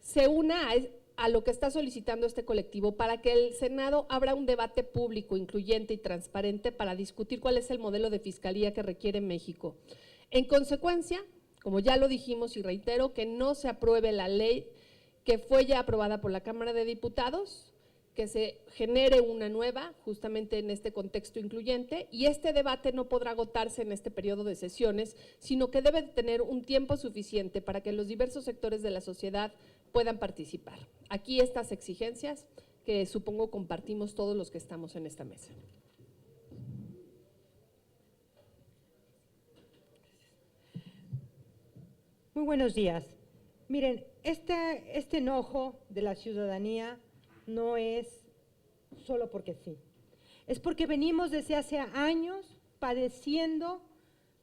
se una a lo que está solicitando este colectivo para que el Senado abra un debate público, incluyente y transparente para discutir cuál es el modelo de fiscalía que requiere México. En consecuencia, como ya lo dijimos y reitero, que no se apruebe la ley que fue ya aprobada por la Cámara de Diputados, que se genere una nueva, justamente en este contexto incluyente, y este debate no podrá agotarse en este periodo de sesiones, sino que debe tener un tiempo suficiente para que los diversos sectores de la sociedad puedan participar. Aquí estas exigencias que supongo compartimos todos los que estamos en esta mesa. Muy buenos días. Miren, este enojo de la ciudadanía no es solo porque sí. Es porque venimos desde hace años padeciendo,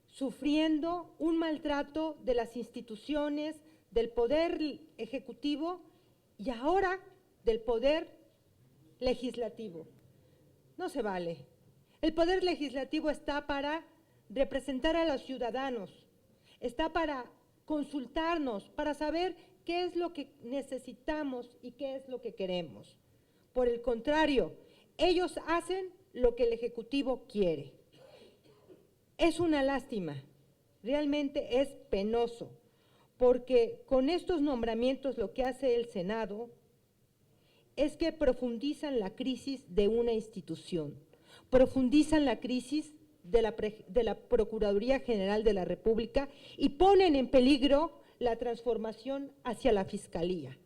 sufriendo un maltrato de las instituciones, del poder ejecutivo y ahora del poder legislativo. No se vale. El poder legislativo está para representar a los ciudadanos, está para consultarnos, para saber qué es lo que necesitamos y qué es lo que queremos. Por el contrario, ellos hacen lo que el Ejecutivo quiere. Es una lástima, realmente es penoso, porque con estos nombramientos lo que hace el Senado es que profundizan la crisis de una institución, profundizan la crisis de la Procuraduría General de la República y ponen en peligro la transformación hacia la Fiscalía.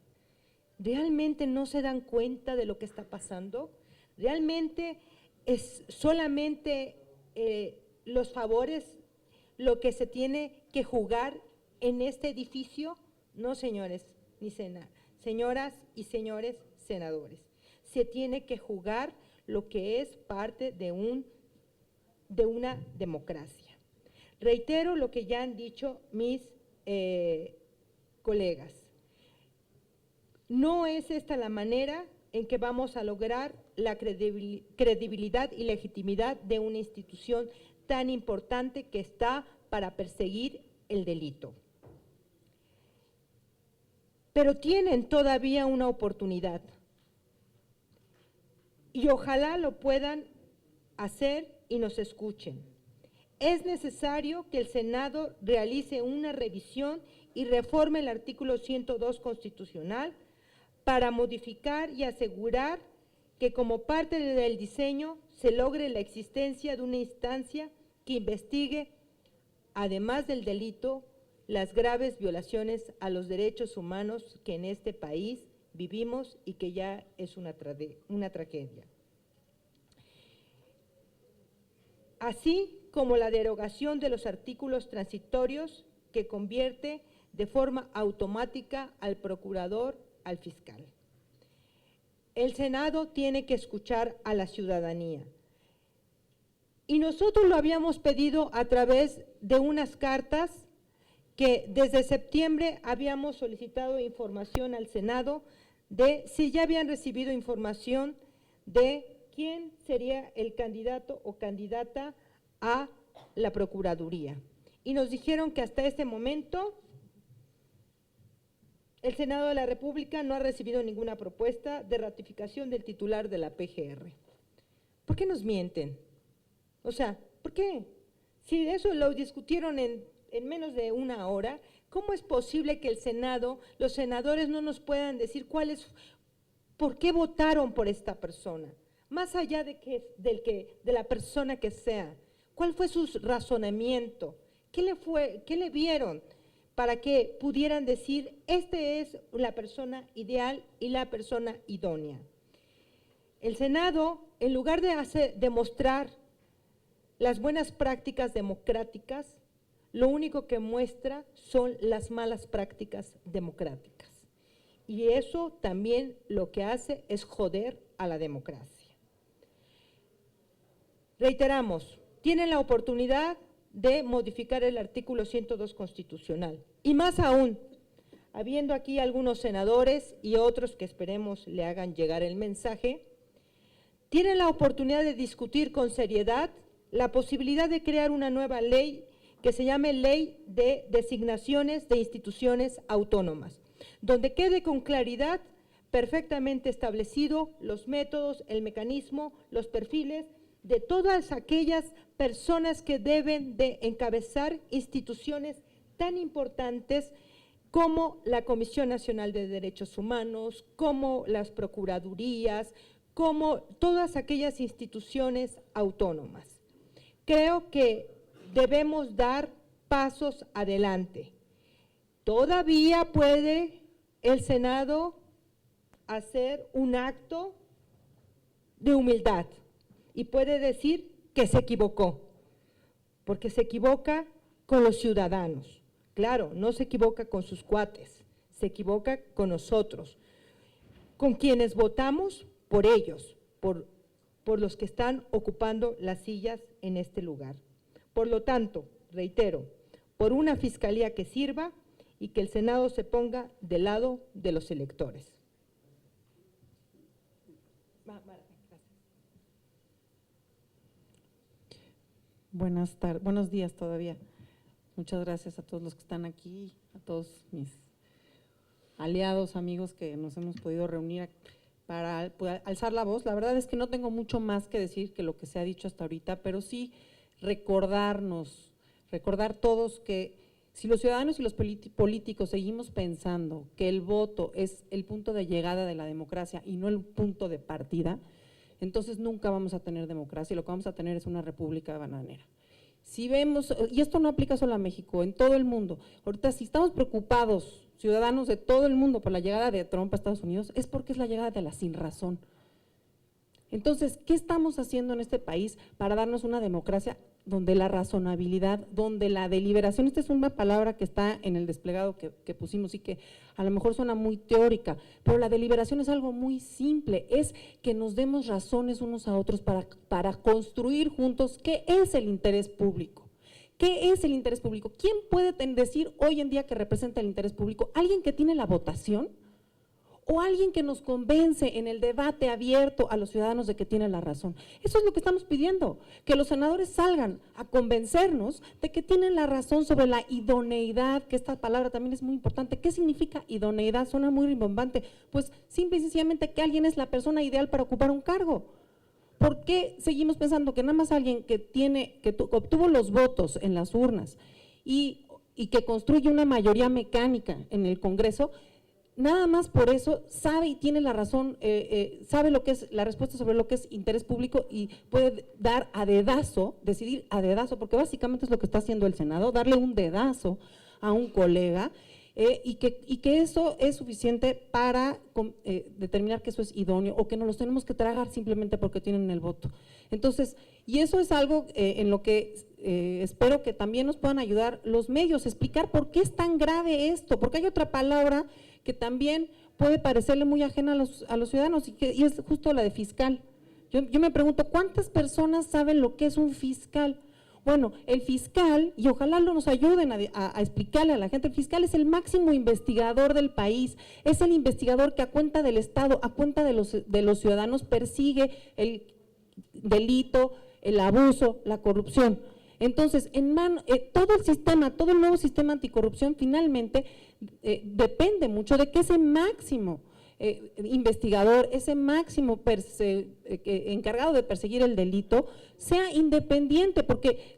¿Realmente no se dan cuenta de lo que está pasando? ¿Realmente es solamente los favores lo que se tiene que jugar en este edificio? No, señores, señoras y señores senadores. Se tiene que jugar lo que es parte de una democracia. Reitero lo que ya han dicho mis colegas. No es esta la manera en que vamos a lograr la credibilidad y legitimidad de una institución tan importante que está para perseguir el delito. Pero tienen todavía una oportunidad y ojalá lo puedan hacer y nos escuchen. Es necesario que el Senado realice una revisión y reforme el artículo 102 constitucional para modificar y asegurar que como parte del diseño se logre la existencia de una instancia que investigue, además del delito, las graves violaciones a los derechos humanos que en este país vivimos y que ya es una tragedia. Así como la derogación de los artículos transitorios que convierte de forma automática al procurador al fiscal. El Senado tiene que escuchar a la ciudadanía. Y nosotros lo habíamos pedido a través de unas cartas que desde septiembre habíamos solicitado información al Senado de si ya habían recibido información de quién sería el candidato o candidata a la Procuraduría. Y nos dijeron que hasta este momento el Senado de la República no ha recibido ninguna propuesta de ratificación del titular de la PGR. ¿Por qué nos mienten? O sea, ¿por qué? Si eso lo discutieron en menos de una hora, ¿cómo es posible que el Senado, los senadores no nos puedan decir por qué votaron por esta persona? Más allá de la persona que sea, ¿cuál fue su razonamiento? ¿Qué le vieron para que pudieran decir, esta es la persona ideal y la persona idónea? El Senado, en lugar de mostrar las buenas prácticas democráticas, lo único que muestra son las malas prácticas democráticas. Y eso también lo que hace es joder a la democracia. Reiteramos, tienen la oportunidad de modificar el artículo 102 constitucional. Y más aún, habiendo aquí algunos senadores y otros que esperemos le hagan llegar el mensaje, tienen la oportunidad de discutir con seriedad la posibilidad de crear una nueva ley que se llame Ley de Designaciones de Instituciones Autónomas, donde quede con claridad perfectamente establecido los métodos, el mecanismo, los perfiles de todas aquellas personas que deben de encabezar instituciones tan importantes como la Comisión Nacional de Derechos Humanos, como las procuradurías, como todas aquellas instituciones autónomas. Creo que debemos dar pasos adelante. Todavía puede el Senado hacer un acto de humildad y puede decir que se equivocó, porque se equivoca con los ciudadanos. Claro, no se equivoca con sus cuates, se equivoca con nosotros, con quienes votamos por ellos, por los que están ocupando las sillas en este lugar. Por lo tanto, reitero, por una fiscalía que sirva y que el Senado se ponga del lado de los electores. Buenos días todavía. Muchas gracias a todos los que están aquí, a todos mis aliados, amigos que nos hemos podido reunir para alzar la voz. La verdad es que no tengo mucho más que decir que lo que se ha dicho hasta ahorita, pero sí recordar todos que si los ciudadanos y los políticos seguimos pensando que el voto es el punto de llegada de la democracia y no el punto de partida, entonces nunca vamos a tener democracia y lo que vamos a tener es una república bananera. Si vemos, y esto no aplica solo a México, en todo el mundo, ahorita si estamos preocupados, ciudadanos de todo el mundo, por la llegada de Trump a Estados Unidos, es porque es la llegada de la sinrazón. Entonces, ¿qué estamos haciendo en este país para darnos una democracia donde la razonabilidad, donde la deliberación, esta es una palabra que está en el desplegado que pusimos y que a lo mejor suena muy teórica, pero la deliberación es algo muy simple, es que nos demos razones unos a otros para construir juntos qué es el interés público. ¿Qué es el interés público? ¿Quién puede decir hoy en día que representa el interés público? ¿Alguien que tiene la votación? ¿O alguien que nos convence en el debate abierto a los ciudadanos de que tiene la razón? Eso es lo que estamos pidiendo, que los senadores salgan a convencernos de que tienen la razón sobre la idoneidad, que esta palabra también es muy importante. ¿Qué significa idoneidad? Suena muy rimbombante. Pues simple y sencillamente que alguien es la persona ideal para ocupar un cargo. ¿Por qué seguimos pensando que nada más alguien que obtuvo los votos en las urnas y que construye una mayoría mecánica en el Congreso, nada más por eso sabe y tiene la razón, sabe lo que es la respuesta sobre lo que es interés público y puede dar a dedazo, decidir a dedazo, porque básicamente es lo que está haciendo el Senado, darle un dedazo a un colega y que eso es suficiente para determinar que eso es idóneo o que nos los tenemos que tragar simplemente porque tienen el voto. Entonces, y eso es algo en lo que espero que también nos puedan ayudar los medios, explicar por qué es tan grave esto, porque hay otra palabra que también puede parecerle muy ajena a los ciudadanos y es justo la de fiscal. Yo me pregunto, ¿cuántas personas saben lo que es un fiscal? Bueno, el fiscal, y ojalá nos ayuden a explicarle a la gente, el fiscal es el máximo investigador del país, es el investigador que a cuenta del Estado, a cuenta de los ciudadanos persigue el delito, el abuso, la corrupción. Entonces, todo el sistema, todo el nuevo sistema anticorrupción finalmente depende mucho de que ese máximo investigador, ese máximo encargado de perseguir el delito sea independiente, porque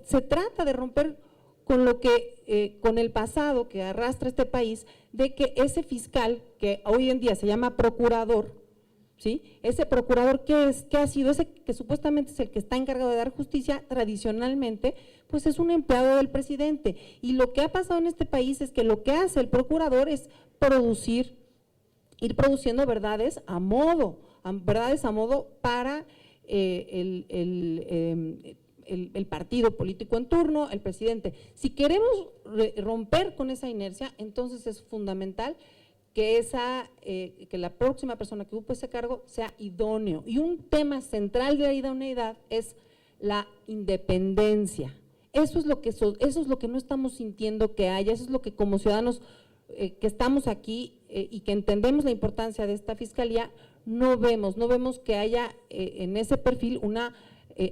se trata de romper con el pasado que arrastra este país, de que ese fiscal que hoy en día se llama procurador, ¿sí? Ese procurador ¿qué ha sido? Ese que supuestamente es el que está encargado de dar justicia tradicionalmente, pues es un empleado del presidente. Y lo que ha pasado en este país es que lo que hace el procurador es ir produciendo verdades a modo para el partido político en turno, el presidente. Si queremos romper con esa inercia, entonces es fundamental que la próxima persona que ocupe ese cargo sea idóneo. Y un tema central de la idoneidad es la independencia. Eso es lo que no estamos sintiendo que haya, eso es lo que como ciudadanos que estamos aquí y que entendemos la importancia de esta fiscalía, no vemos que haya en ese perfil una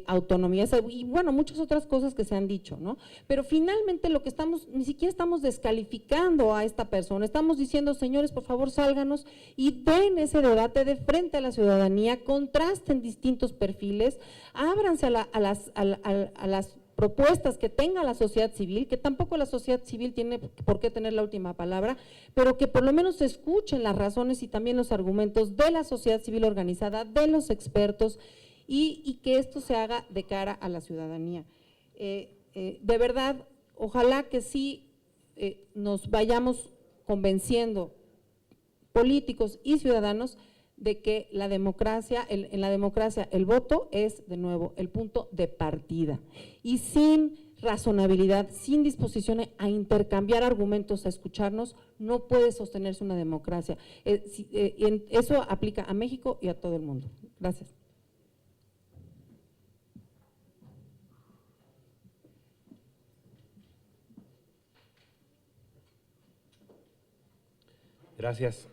autonomía y bueno, muchas otras cosas que se han dicho, ¿no? Pero finalmente lo que ni siquiera estamos descalificando a esta persona, estamos diciendo, señores, por favor, sálganos y den ese debate de frente a la ciudadanía, contrasten distintos perfiles, ábranse a las propuestas que tenga la sociedad civil, que tampoco la sociedad civil tiene por qué tener la última palabra, pero que por lo menos se escuchen las razones y también los argumentos de la sociedad civil organizada, de los expertos, y que esto se haga de cara a la ciudadanía. De verdad, ojalá que sí nos vayamos convenciendo, políticos y ciudadanos, de que en la democracia el voto es, de nuevo, el punto de partida. Y sin razonabilidad, sin disposición a intercambiar argumentos, a escucharnos, no puede sostenerse una democracia. Eso aplica a México y a todo el mundo. Gracias. Gracias.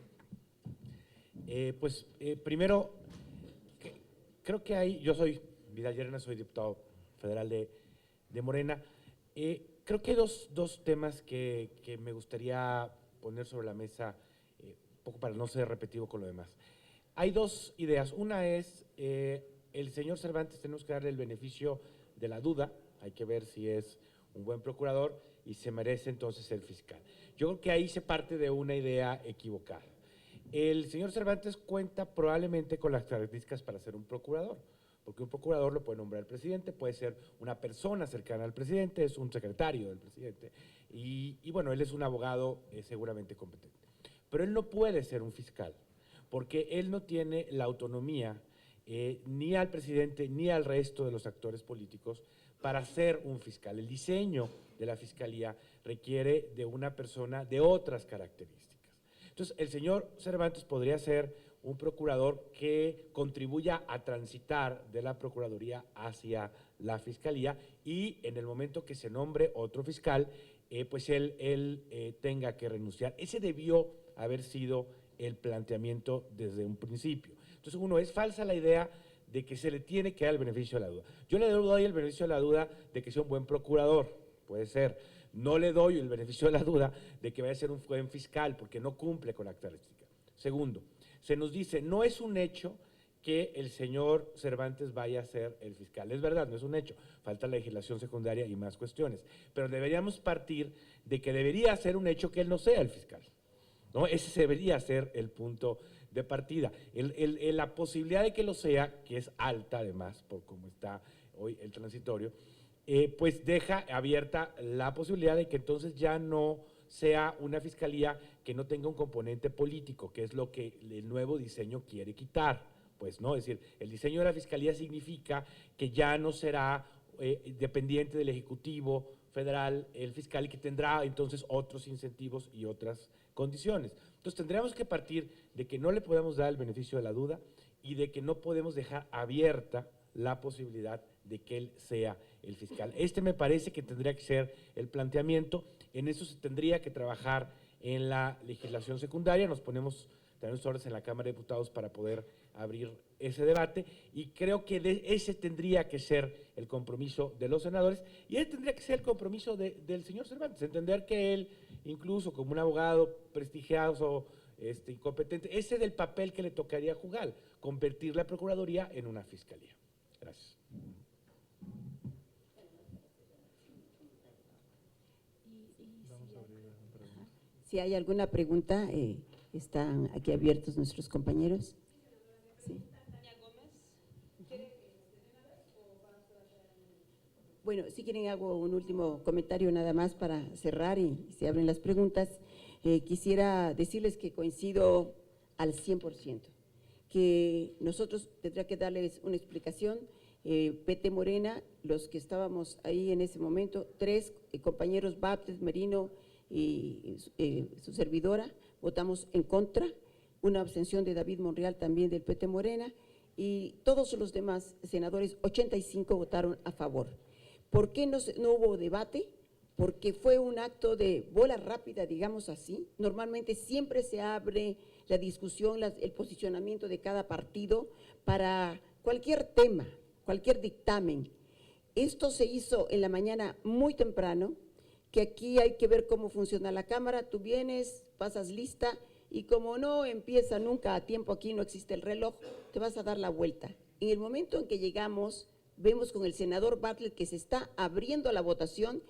Primero, creo que yo soy Vidal Llerena, soy diputado federal de Morena. Creo que hay dos temas que me gustaría poner sobre la mesa, un poco para no ser repetitivo con lo demás. Hay dos ideas. Una es, el señor Cervantes tenemos que darle el beneficio de la duda, hay que ver si es un buen procurador y se merece entonces ser fiscal. Yo creo que ahí se parte de una idea equivocada. El señor Cervantes cuenta probablemente con las características para ser un procurador, porque un procurador lo puede nombrar el presidente, puede ser una persona cercana al presidente, es un secretario del presidente, y bueno, él es un abogado seguramente competente. Pero él no puede ser un fiscal, porque él no tiene la autonomía ni al presidente ni al resto de los actores políticos para ser un fiscal. El diseño de la fiscalía requiere de una persona de otras características. Entonces, el señor Cervantes podría ser un procurador que contribuya a transitar de la Procuraduría hacia la Fiscalía y en el momento que se nombre otro fiscal, pues él tenga que renunciar. Ese debió haber sido el planteamiento desde un principio. Entonces, es falsa la idea de que se le tiene que dar el beneficio de la duda. Yo le doy el beneficio de la duda de que sea un buen procurador, puede ser. No le doy el beneficio de la duda de que vaya a ser un buen fiscal, porque no cumple con la característica. Segundo, se nos dice, no es un hecho que el señor Cervantes vaya a ser el fiscal. Es verdad, no es un hecho, falta legislación secundaria y más cuestiones, pero deberíamos partir de que debería ser un hecho que él no sea el fiscal, ¿no? Ese debería ser el punto de partida. La posibilidad de que lo sea, que es alta además, por cómo está hoy el transitorio, pues deja abierta la posibilidad de que entonces ya no sea una fiscalía que no tenga un componente político, que es lo que el nuevo diseño quiere quitar. Pues no, es decir, el diseño de la fiscalía significa que ya no será dependiente del Ejecutivo Federal el fiscal y que tendrá entonces otros incentivos y otras condiciones. Entonces tendríamos que partir de que no le podemos dar el beneficio de la duda y de que no podemos dejar abierta la posibilidad de que él sea el fiscal. Me parece que tendría que ser el planteamiento. En eso se tendría que trabajar en la legislación secundaria. Tenemos horas en la Cámara de Diputados para poder abrir ese debate y creo que ese tendría que ser el compromiso de los senadores y ese tendría que ser el compromiso del señor Cervantes, entender que él, incluso como un abogado prestigiado, incompetente, ese es el papel que le tocaría jugar, convertir la Procuraduría en una fiscalía. Gracias. Si hay alguna pregunta, están aquí abiertos nuestros compañeros. Sí. Bueno, si quieren hago un último comentario nada más para cerrar y se abren las preguntas. Quisiera decirles que coincido al 100%, que nosotros tendría que darles una explicación PT Morena, los que estábamos ahí en ese momento, 3 compañeros, Bartlett, Merino y su servidora, votamos en contra, una abstención de David Monreal también del PT Morena, y todos los demás senadores, 85, votaron a favor. ¿Por qué no hubo debate? Porque fue un acto de bola rápida, digamos así. Normalmente siempre se abre la discusión, el posicionamiento de cada partido para cualquier tema, cualquier dictamen. Esto se hizo en la mañana muy temprano, que aquí hay que ver cómo funciona la Cámara. Tú vienes, pasas lista y como no empieza nunca a tiempo, aquí no existe el reloj, te vas a dar la vuelta. En el momento en que llegamos, vemos con el senador Bartlett que se está abriendo la votación.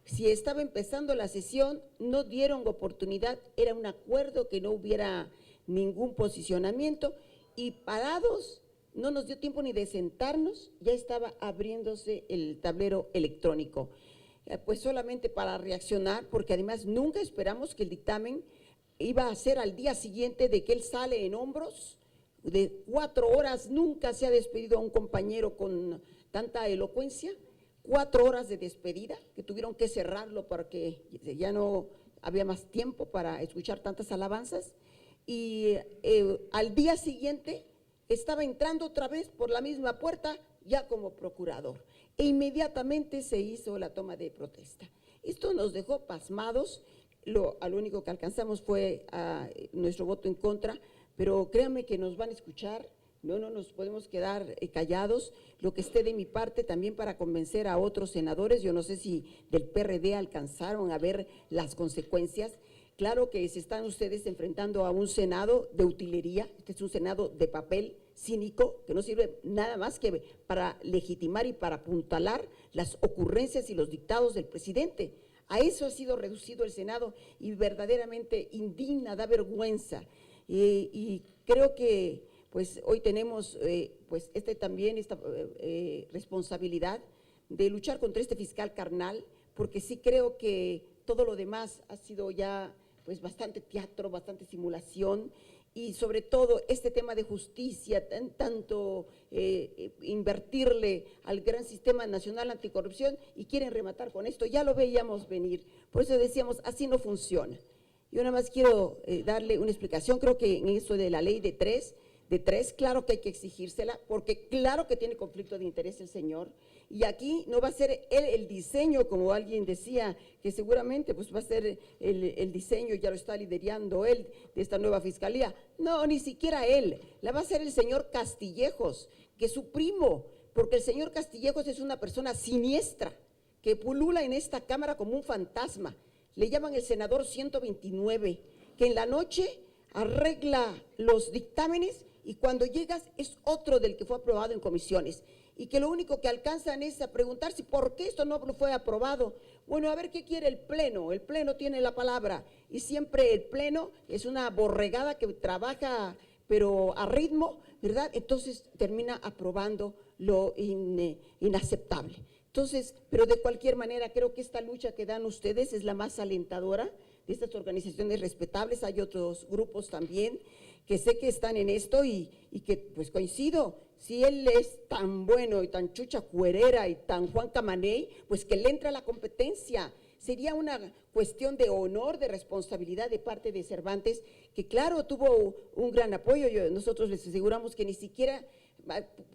Si estaba empezando la sesión, no dieron oportunidad, era un acuerdo que no hubiera ningún posicionamiento y parados, no nos dio tiempo ni de sentarnos, ya estaba abriéndose el tablero electrónico. Pues solamente para reaccionar, porque además nunca esperamos que el dictamen iba a ser al día siguiente de que él sale en hombros, de 4 horas, nunca se ha despedido a un compañero con tanta elocuencia, 4 horas de despedida, que tuvieron que cerrarlo porque ya no había más tiempo para escuchar tantas alabanzas, y al día siguiente estaba entrando otra vez por la misma puerta, ya como procurador, e inmediatamente se hizo la toma de protesta. Esto nos dejó pasmados, al único que alcanzamos fue nuestro voto en contra, pero créanme que nos van a escuchar, no nos podemos quedar callados, lo que esté de mi parte también para convencer a otros senadores. Yo no sé si del PRD alcanzaron a ver las consecuencias. Claro que se están ustedes enfrentando a un Senado de utilería, este es un Senado de papel cínico, que no sirve nada más que para legitimar y para apuntalar las ocurrencias y los dictados del presidente. A eso ha sido reducido el Senado y verdaderamente indigna, da vergüenza. Y creo que pues hoy tenemos pues también esta responsabilidad de luchar contra este fiscal carnal, porque sí creo que todo lo demás ha sido ya pues bastante teatro, bastante simulación, y sobre todo este tema de justicia, tanto invertirle al gran sistema nacional anticorrupción, y quieren rematar con esto, ya lo veíamos venir, por eso decíamos, así no funciona. Yo nada más quiero darle una explicación, creo que en eso de la ley de tres, claro que hay que exigírsela, porque claro que tiene conflicto de interés el señor, y aquí no va a ser él el diseño, como alguien decía, que seguramente pues va a ser el diseño, ya lo está liderando él, de esta nueva fiscalía. No, ni siquiera él, la va a hacer el señor Castillejos, que es su primo, porque el señor Castillejos es una persona siniestra, que pulula en esta Cámara como un fantasma. Le llaman el senador 129, que en la noche arregla los dictámenes y cuando llegas es otro del que fue aprobado en comisiones, y que lo único que alcanzan es a preguntarse por qué esto no fue aprobado. Bueno, a ver qué quiere el Pleno tiene la palabra, y siempre el Pleno es una borregada que trabaja pero a ritmo, ¿verdad? Entonces termina aprobando lo inaceptable. Entonces, pero de cualquier manera creo que esta lucha que dan ustedes es la más alentadora de estas organizaciones respetables. Hay otros grupos también que sé que están en esto y que pues coincido, si él es tan bueno y tan chucha cuerera y tan Juan Camaney, pues que le entra la competencia. Sería una cuestión de honor, de responsabilidad de parte de Cervantes, que claro, tuvo un gran apoyo. Nosotros les aseguramos que ni siquiera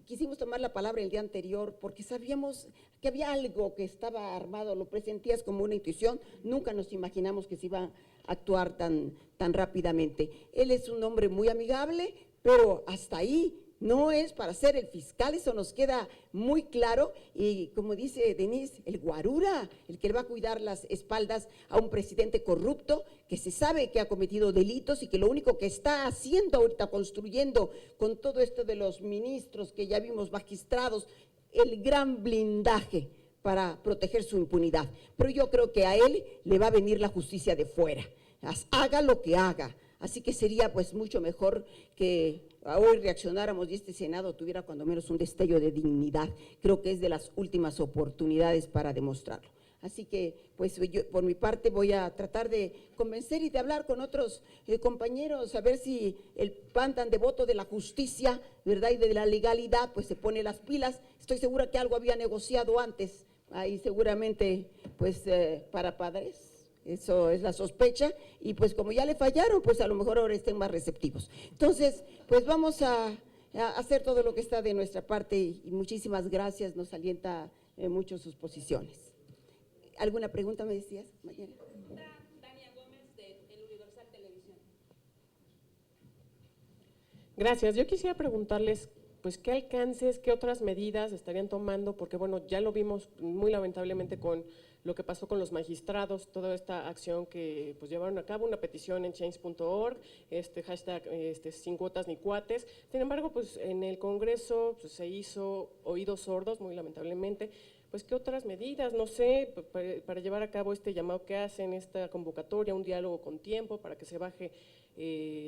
quisimos tomar la palabra el día anterior porque sabíamos que había algo que estaba armado, lo presentías como una intuición, nunca nos imaginamos que se iba a actuar tan rápidamente. Él es un hombre muy amigable, pero hasta ahí. No es para ser el fiscal, eso nos queda muy claro, y como dice Denise, el guarura, el que le va a cuidar las espaldas a un presidente corrupto que se sabe que ha cometido delitos y que lo único que está haciendo ahorita, construyendo con todo esto de los ministros que ya vimos magistrados, el gran blindaje para proteger su impunidad. Pero yo creo que a él le va a venir la justicia de fuera, haga lo que haga. Así que sería pues mucho mejor que hoy reaccionáramos y este Senado tuviera cuando menos un destello de dignidad. Creo que es de las últimas oportunidades para demostrarlo. Así que, pues yo por mi parte voy a tratar de convencer y de hablar con otros compañeros, a ver si el PAN tan devoto de la justicia, ¿verdad?, y de la legalidad, pues se pone las pilas. Estoy segura que algo había negociado antes, ahí seguramente, pues para padres. Eso es la sospecha, y pues como ya le fallaron, pues a lo mejor ahora estén más receptivos. Entonces, pues vamos a hacer todo lo que está de nuestra parte, y muchísimas gracias, nos alienta mucho sus posiciones. ¿Alguna pregunta me decías, Mayela? Tania Gómez, de El Universal Televisión. Gracias. Yo quisiera preguntarles, pues, ¿qué alcances, qué otras medidas estarían tomando? Porque, bueno, ya lo vimos muy lamentablemente con lo que pasó con los magistrados, toda esta acción que pues llevaron a cabo, una petición en change.org, hashtag sin cuotas ni cuates. Sin embargo, pues en el Congreso pues, se hizo oídos sordos, muy lamentablemente. Pues, ¿qué otras medidas? No sé, para llevar a cabo este llamado que hacen, esta convocatoria, un diálogo con tiempo para que se baje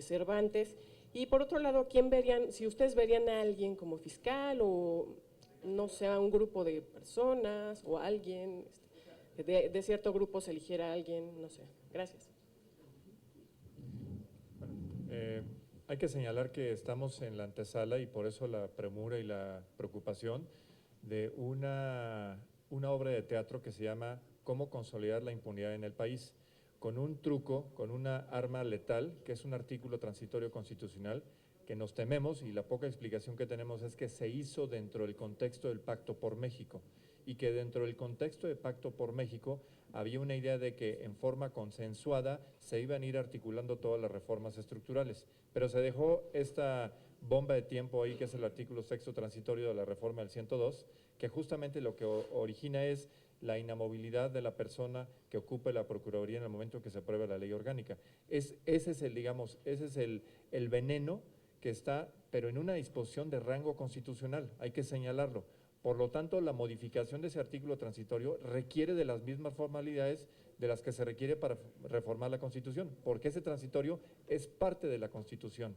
Cervantes. Y por otro lado, ¿quién verían, si ustedes verían a alguien como fiscal o, no sé, a un grupo de personas o alguien, de cierto grupo se eligiera a alguien, no sé. Gracias. Hay que señalar que estamos en la antesala, y por eso la premura y la preocupación, de una obra de teatro que se llama Cómo consolidar la impunidad en el país, con un truco, con una arma letal, que es un artículo transitorio constitucional, que nos tememos, y la poca explicación que tenemos es que se hizo dentro del contexto del Pacto por México, y que dentro del contexto del Pacto por México había una idea de que en forma consensuada se iban a ir articulando todas las reformas estructurales, pero se dejó esta bomba de tiempo ahí, que es el artículo sexto transitorio de la reforma del 102, que justamente lo que origina es la inamovilidad de la persona que ocupe la Procuraduría en el momento que se apruebe la ley orgánica. Ese es el veneno que está, pero en una disposición de rango constitucional, hay que señalarlo. Por lo tanto, la modificación de ese artículo transitorio requiere de las mismas formalidades de las que se requiere para reformar la Constitución, porque ese transitorio es parte de la Constitución.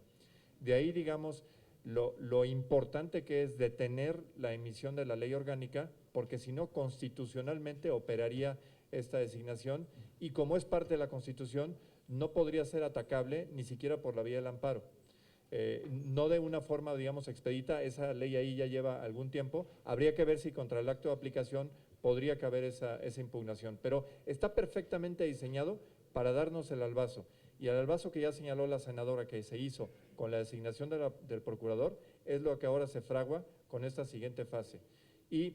De ahí, digamos, lo importante que es detener la emisión de la ley orgánica, porque si no, constitucionalmente operaría esta designación, y como es parte de la Constitución, no podría ser atacable ni siquiera por la vía del amparo. No de una forma, digamos, expedita, esa ley ahí ya lleva algún tiempo, habría que ver si contra el acto de aplicación podría caber esa impugnación, pero está perfectamente diseñado para darnos el albazo, y el albazo que ya señaló la senadora que se hizo con la designación del procurador es lo que ahora se fragua con esta siguiente fase. Y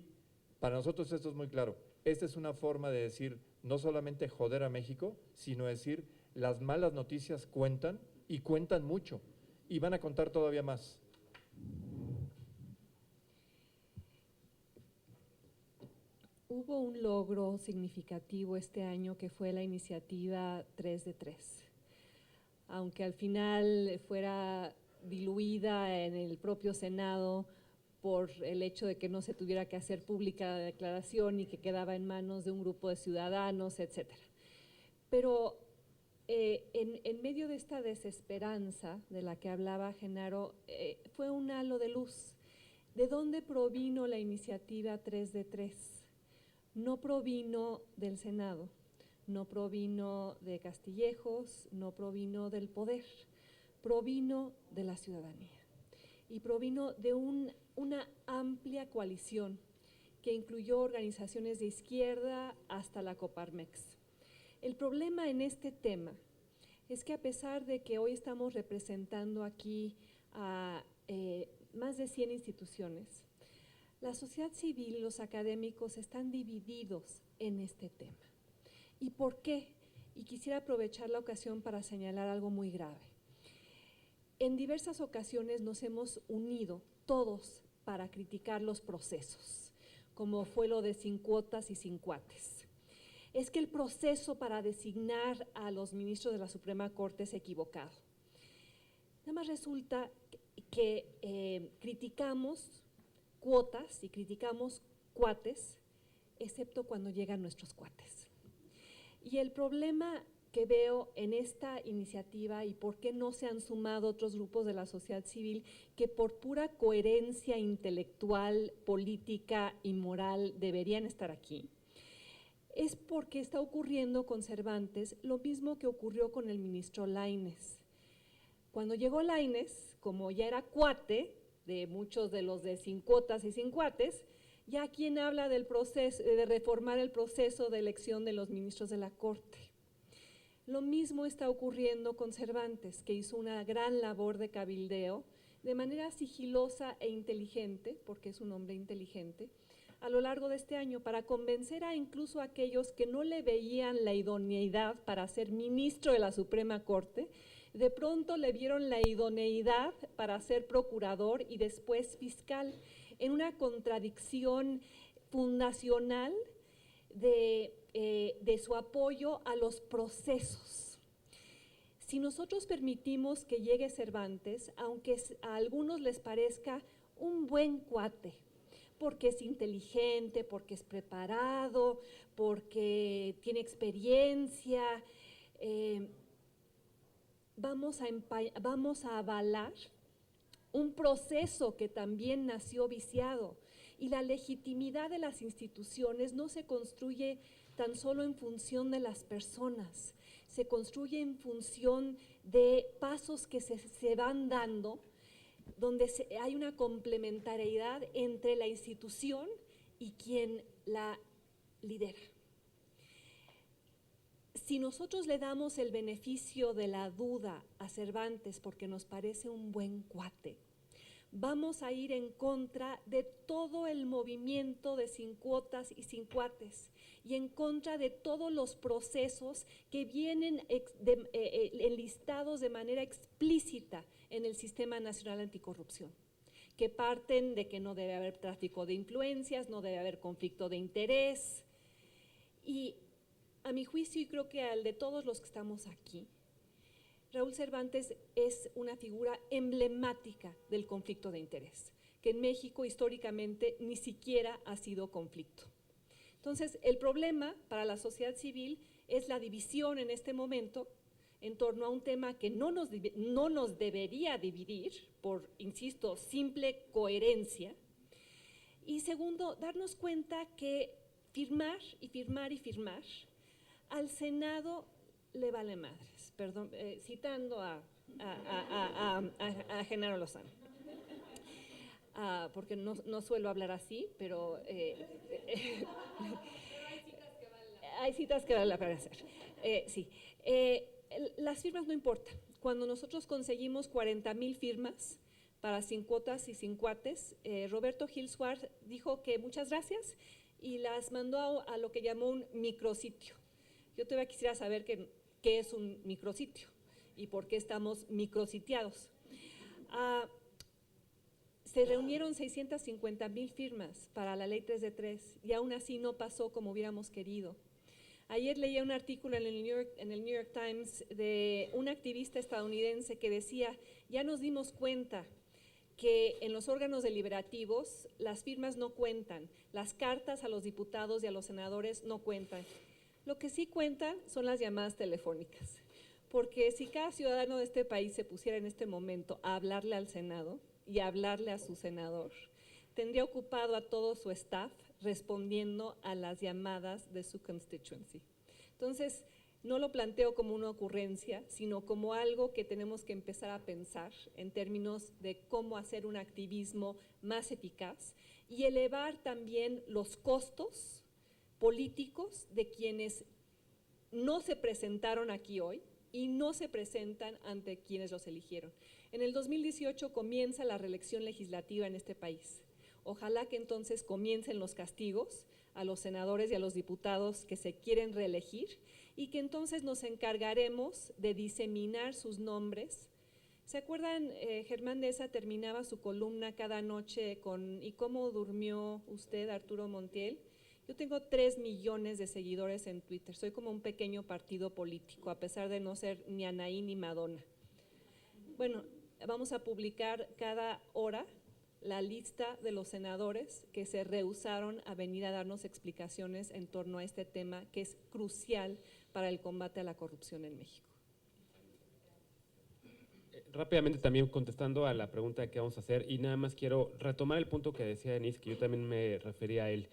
para nosotros esto es muy claro, esta es una forma de decir no solamente joder a México, sino decir las malas noticias cuentan, y cuentan mucho, y van a contar todavía más. Hubo un logro significativo este año que fue la iniciativa 3 de 3. Aunque al final fuera diluida en el propio Senado por el hecho de que no se tuviera que hacer pública la declaración y que quedaba en manos de un grupo de ciudadanos, etcétera. Pero en medio de esta desesperanza de la que hablaba Genaro, fue un halo de luz. ¿De dónde provino la iniciativa 3 de 3? No provino del Senado, no provino de Castillejos, no provino del poder, provino de la ciudadanía y provino de una amplia coalición que incluyó organizaciones de izquierda hasta la Coparmex. El problema en este tema es que a pesar de que hoy estamos representando aquí a más de 100 instituciones, la sociedad civil y los académicos están divididos en este tema. ¿Y por qué? Y quisiera aprovechar la ocasión para señalar algo muy grave. En diversas ocasiones nos hemos unido todos para criticar los procesos, como fue lo de sin cuotas y sin cuates. Es que el proceso para designar a los ministros de la Suprema Corte es equivocado. Nada más resulta que criticamos cuotas y criticamos cuates, excepto cuando llegan nuestros cuates. Y el problema que veo en esta iniciativa y por qué no se han sumado otros grupos de la sociedad civil que por pura coherencia intelectual, política y moral deberían estar aquí, es porque está ocurriendo con Cervantes lo mismo que ocurrió con el ministro Lainez. Cuando llegó Lainez, como ya era cuate de muchos de los de sin cuotas y sin cuates, ya quien habla del proceso, de reformar el proceso de elección de los ministros de la Corte. Lo mismo está ocurriendo con Cervantes, que hizo una gran labor de cabildeo, de manera sigilosa e inteligente, porque es un hombre inteligente, a lo largo de este año, para convencer a incluso a aquellos que no le veían la idoneidad para ser ministro de la Suprema Corte, de pronto le vieron la idoneidad para ser procurador y después fiscal, en una contradicción fundacional de su apoyo a los procesos. Si nosotros permitimos que llegue Cervantes, aunque a algunos les parezca un buen cuate, porque es inteligente, porque es preparado, porque tiene experiencia, vamos a avalar un proceso que también nació viciado. Y la legitimidad de las instituciones no se construye tan solo en función de las personas, se construye en función de pasos que se van dando, donde hay una complementariedad entre la institución y quien la lidera. Si nosotros le damos el beneficio de la duda a Cervantes porque nos parece un buen cuate, vamos a ir en contra de todo el movimiento de sin cuotas y sin cuates y en contra de todos los procesos que vienen enlistados de manera explícita en el Sistema Nacional Anticorrupción, que parten de que no debe haber tráfico de influencias, no debe haber conflicto de interés. Y a mi juicio, y creo que al de todos los que estamos aquí, Raúl Cervantes es una figura emblemática del conflicto de interés, que en México históricamente ni siquiera ha sido conflicto. Entonces, el problema para la sociedad civil es la división en este momento en torno a un tema que no nos debería dividir por, insisto, simple coherencia. Y segundo, darnos cuenta que firmar y firmar y firmar al Senado le vale madres, perdón, citando a Genaro Lozano, porque no suelo hablar así, pero hay citas que vale la pena hacer. Sí, las firmas no importan. Cuando nosotros conseguimos 40,000 firmas para sin cuotas y sin cuates, Roberto Gil Suárez dijo que muchas gracias y las mandó a lo que llamó un micrositio. Yo todavía quisiera saber qué es un micrositio y por qué estamos micrositiados. Se reunieron 650,000 firmas para la ley 3 de 3 y aún así no pasó como hubiéramos querido. Ayer leía un artículo en el New York Times de un activista estadounidense que decía, ya nos dimos cuenta que en los órganos deliberativos las firmas no cuentan, las cartas a los diputados y a los senadores no cuentan. Lo que sí cuentan son las llamadas telefónicas, porque si cada ciudadano de este país se pusiera en este momento a hablarle al Senado y a hablarle a su senador, tendría ocupado a todo su staff respondiendo a las llamadas de su constituency. Entonces, no lo planteo como una ocurrencia, sino como algo que tenemos que empezar a pensar en términos de cómo hacer un activismo más eficaz y elevar también los costos políticos de quienes no se presentaron aquí hoy y no se presentan ante quienes los eligieron. En el 2018 comienza la reelección legislativa en este país. Ojalá que entonces comiencen los castigos a los senadores y a los diputados que se quieren reelegir y que entonces nos encargaremos de diseminar sus nombres. ¿Se acuerdan? Germán Deza terminaba su columna cada noche con ¿y cómo durmió usted, Arturo Montiel? Yo tengo 3 millones de seguidores en Twitter, soy como un pequeño partido político, a pesar de no ser ni Anaí ni Madonna. Bueno, vamos a publicar cada hora la lista de los senadores que se rehusaron a venir a darnos explicaciones en torno a este tema que es crucial para el combate a la corrupción en México. Rápidamente también contestando a la pregunta que vamos a hacer y nada más quiero retomar el punto que decía Denise, que yo también me refería a él.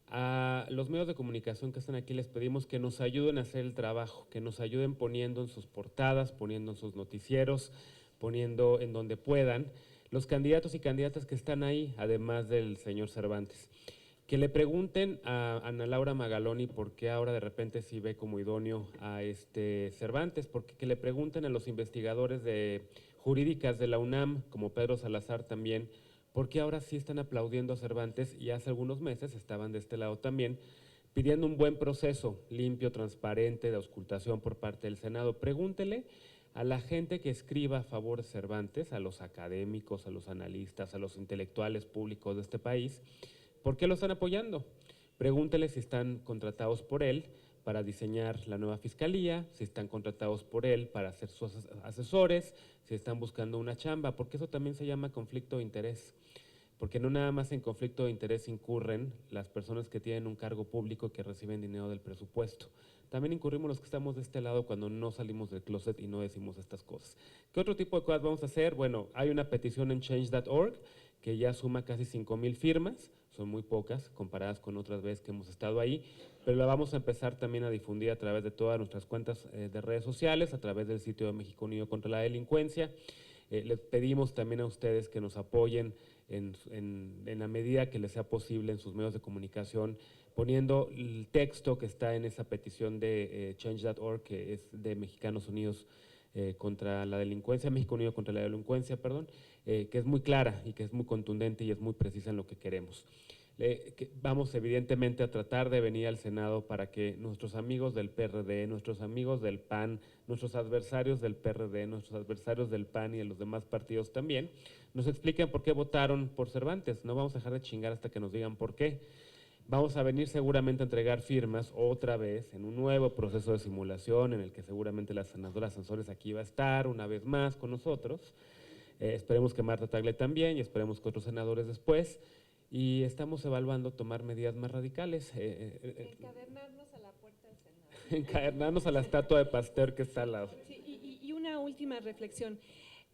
A los medios de comunicación que están aquí les pedimos que nos ayuden a hacer el trabajo, que nos ayuden poniendo en sus portadas, poniendo en sus noticieros, poniendo en donde puedan los candidatos y candidatas que están ahí, además del señor Cervantes. Que le pregunten a Ana Laura Magaloni por qué ahora de repente sí ve como idóneo a Cervantes, porque que le pregunten a los investigadores de jurídicas de la UNAM, como Pedro Salazar también, por qué ahora sí están aplaudiendo a Cervantes y hace algunos meses estaban de este lado también, pidiendo un buen proceso limpio, transparente, de auscultación por parte del Senado. Pregúntele a la gente que escriba a favor de Cervantes, a los académicos, a los analistas, a los intelectuales públicos de este país, ¿por qué lo están apoyando? Pregúntele si están contratados por él para diseñar la nueva fiscalía, si están contratados por él para ser sus asesores, si están buscando una chamba, porque eso también se llama conflicto de interés. Porque no nada más en conflicto de interés incurren las personas que tienen un cargo público que reciben dinero del presupuesto. También incurrimos los que estamos de este lado cuando no salimos del closet y no decimos estas cosas. ¿Qué otro tipo de cosas vamos a hacer? Bueno, hay una petición en change.org que ya suma casi 5,000 firmas, son muy pocas comparadas con otras veces que hemos estado ahí, pero la vamos a empezar también a difundir a través de todas nuestras cuentas de redes sociales, a través del sitio de México Unido contra la Delincuencia. Les pedimos también a ustedes que nos apoyen en la medida que les sea posible en sus medios de comunicación, poniendo el texto que está en esa petición de change.org, que es de Mexicanos Unidos contra la Delincuencia, México Unido contra la Delincuencia, perdón, que es muy clara y que es muy contundente y es muy precisa en lo que queremos. Vamos evidentemente a tratar de venir al Senado para que nuestros amigos del PRD, nuestros amigos del PAN, nuestros adversarios del PRD, nuestros adversarios del PAN y de los demás partidos también, nos expliquen por qué votaron por Cervantes. No vamos a dejar de chingar hasta que nos digan por qué. Vamos a venir seguramente a entregar firmas otra vez en un nuevo proceso de simulación en el que seguramente la senadora Sansores aquí va a estar una vez más con nosotros. Esperemos que Marta Tagle también y esperemos que otros senadores después. Y estamos evaluando tomar medidas más radicales. Encadernarnos a la puerta del Senado. Encadenarnos a la estatua de Pasteur que está al lado. Sí, y una última reflexión.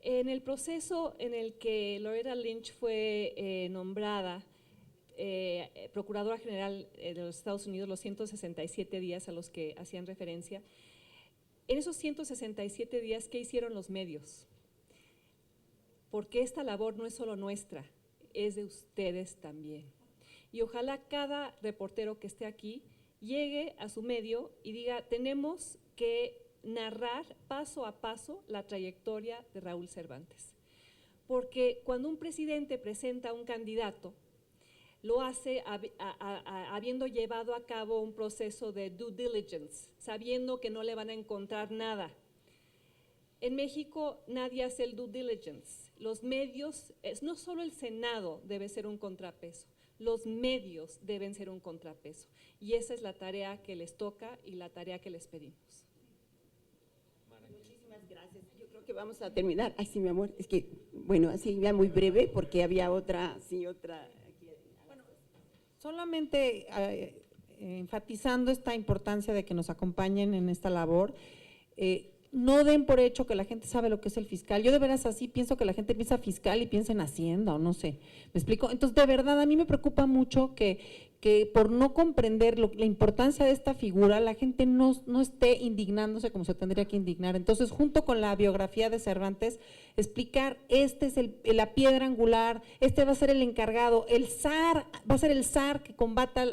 En el proceso en el que Loretta Lynch fue nombrada Procuradora General de los Estados Unidos, los 167 días a los que hacían referencia, en esos 167 días, ¿qué hicieron los medios? Porque esta labor no es solo nuestra, es de ustedes también. Y ojalá cada reportero que esté aquí llegue a su medio y diga, tenemos que narrar paso a paso la trayectoria de Raúl Cervantes. Porque cuando un presidente presenta a un candidato, lo hace habiendo llevado a cabo un proceso de due diligence, sabiendo que no le van a encontrar nada. En México nadie hace el due diligence. Los medios, no solo el Senado debe ser un contrapeso, los medios deben ser un contrapeso. Y esa es la tarea que les toca y la tarea que les pedimos. Muchísimas gracias. Yo creo que vamos a terminar. Ay, sí, mi amor, es que, bueno, así ya muy breve porque había otra, sí, otra. Bueno, solamente enfatizando esta importancia de que nos acompañen en esta labor, no den por hecho que la gente sabe lo que es el fiscal. Yo de veras así pienso que la gente piensa fiscal y piensa en Hacienda o no sé, ¿me explico? Entonces, de verdad, a mí me preocupa mucho que por no comprender la importancia de esta figura, la gente no esté indignándose como se tendría que indignar. Entonces, junto con la biografía de Cervantes, explicar, este es la piedra angular, este va a ser el encargado, el zar, va a ser el zar que combata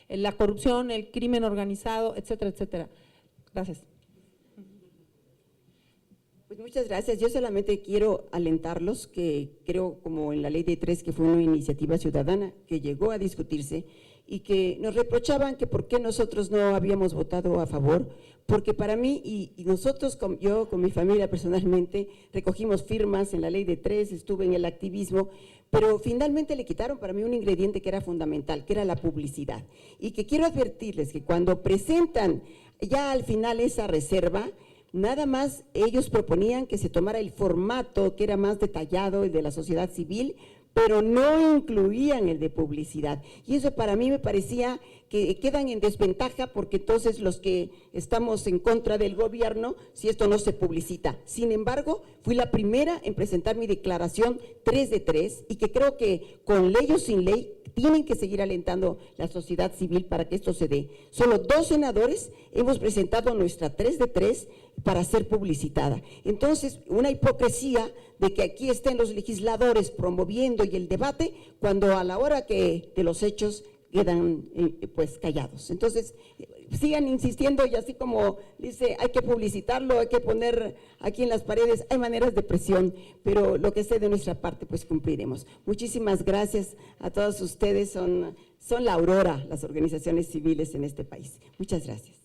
la corrupción, el crimen organizado, etcétera, etcétera. Gracias. Pues muchas gracias. Yo solamente quiero alentarlos que creo como en la Ley de 3 que fue una iniciativa ciudadana que llegó a discutirse y que nos reprochaban que por qué nosotros no habíamos votado a favor, porque para mí y nosotros, yo con mi familia personalmente recogimos firmas en la Ley de 3, estuve en el activismo, pero finalmente le quitaron para mí un ingrediente que era fundamental, que era la publicidad. Y que quiero advertirles que cuando presentan ya al final esa reserva, nada más ellos proponían que se tomara el formato que era más detallado, el de la sociedad civil, pero no incluían el de publicidad. Y eso para mí me parecía que quedan en desventaja porque entonces los que estamos en contra del gobierno, si esto no se publicita. Sin embargo, fui la primera en presentar mi declaración 3 de 3 y que creo que con ley o sin ley tienen que seguir alentando la sociedad civil para que esto se dé. Solo 2 senadores hemos presentado nuestra 3 de 3 para ser publicitada. Entonces, una hipocresía de que aquí estén los legisladores promoviendo y el debate, cuando a la hora de los hechos quedan pues callados. Entonces, sigan insistiendo y así como dice, hay que publicitarlo, hay que poner aquí en las paredes, hay maneras de presión, pero lo que esté de nuestra parte, pues cumpliremos. Muchísimas gracias a todos ustedes, son la aurora las organizaciones civiles en este país. Muchas gracias.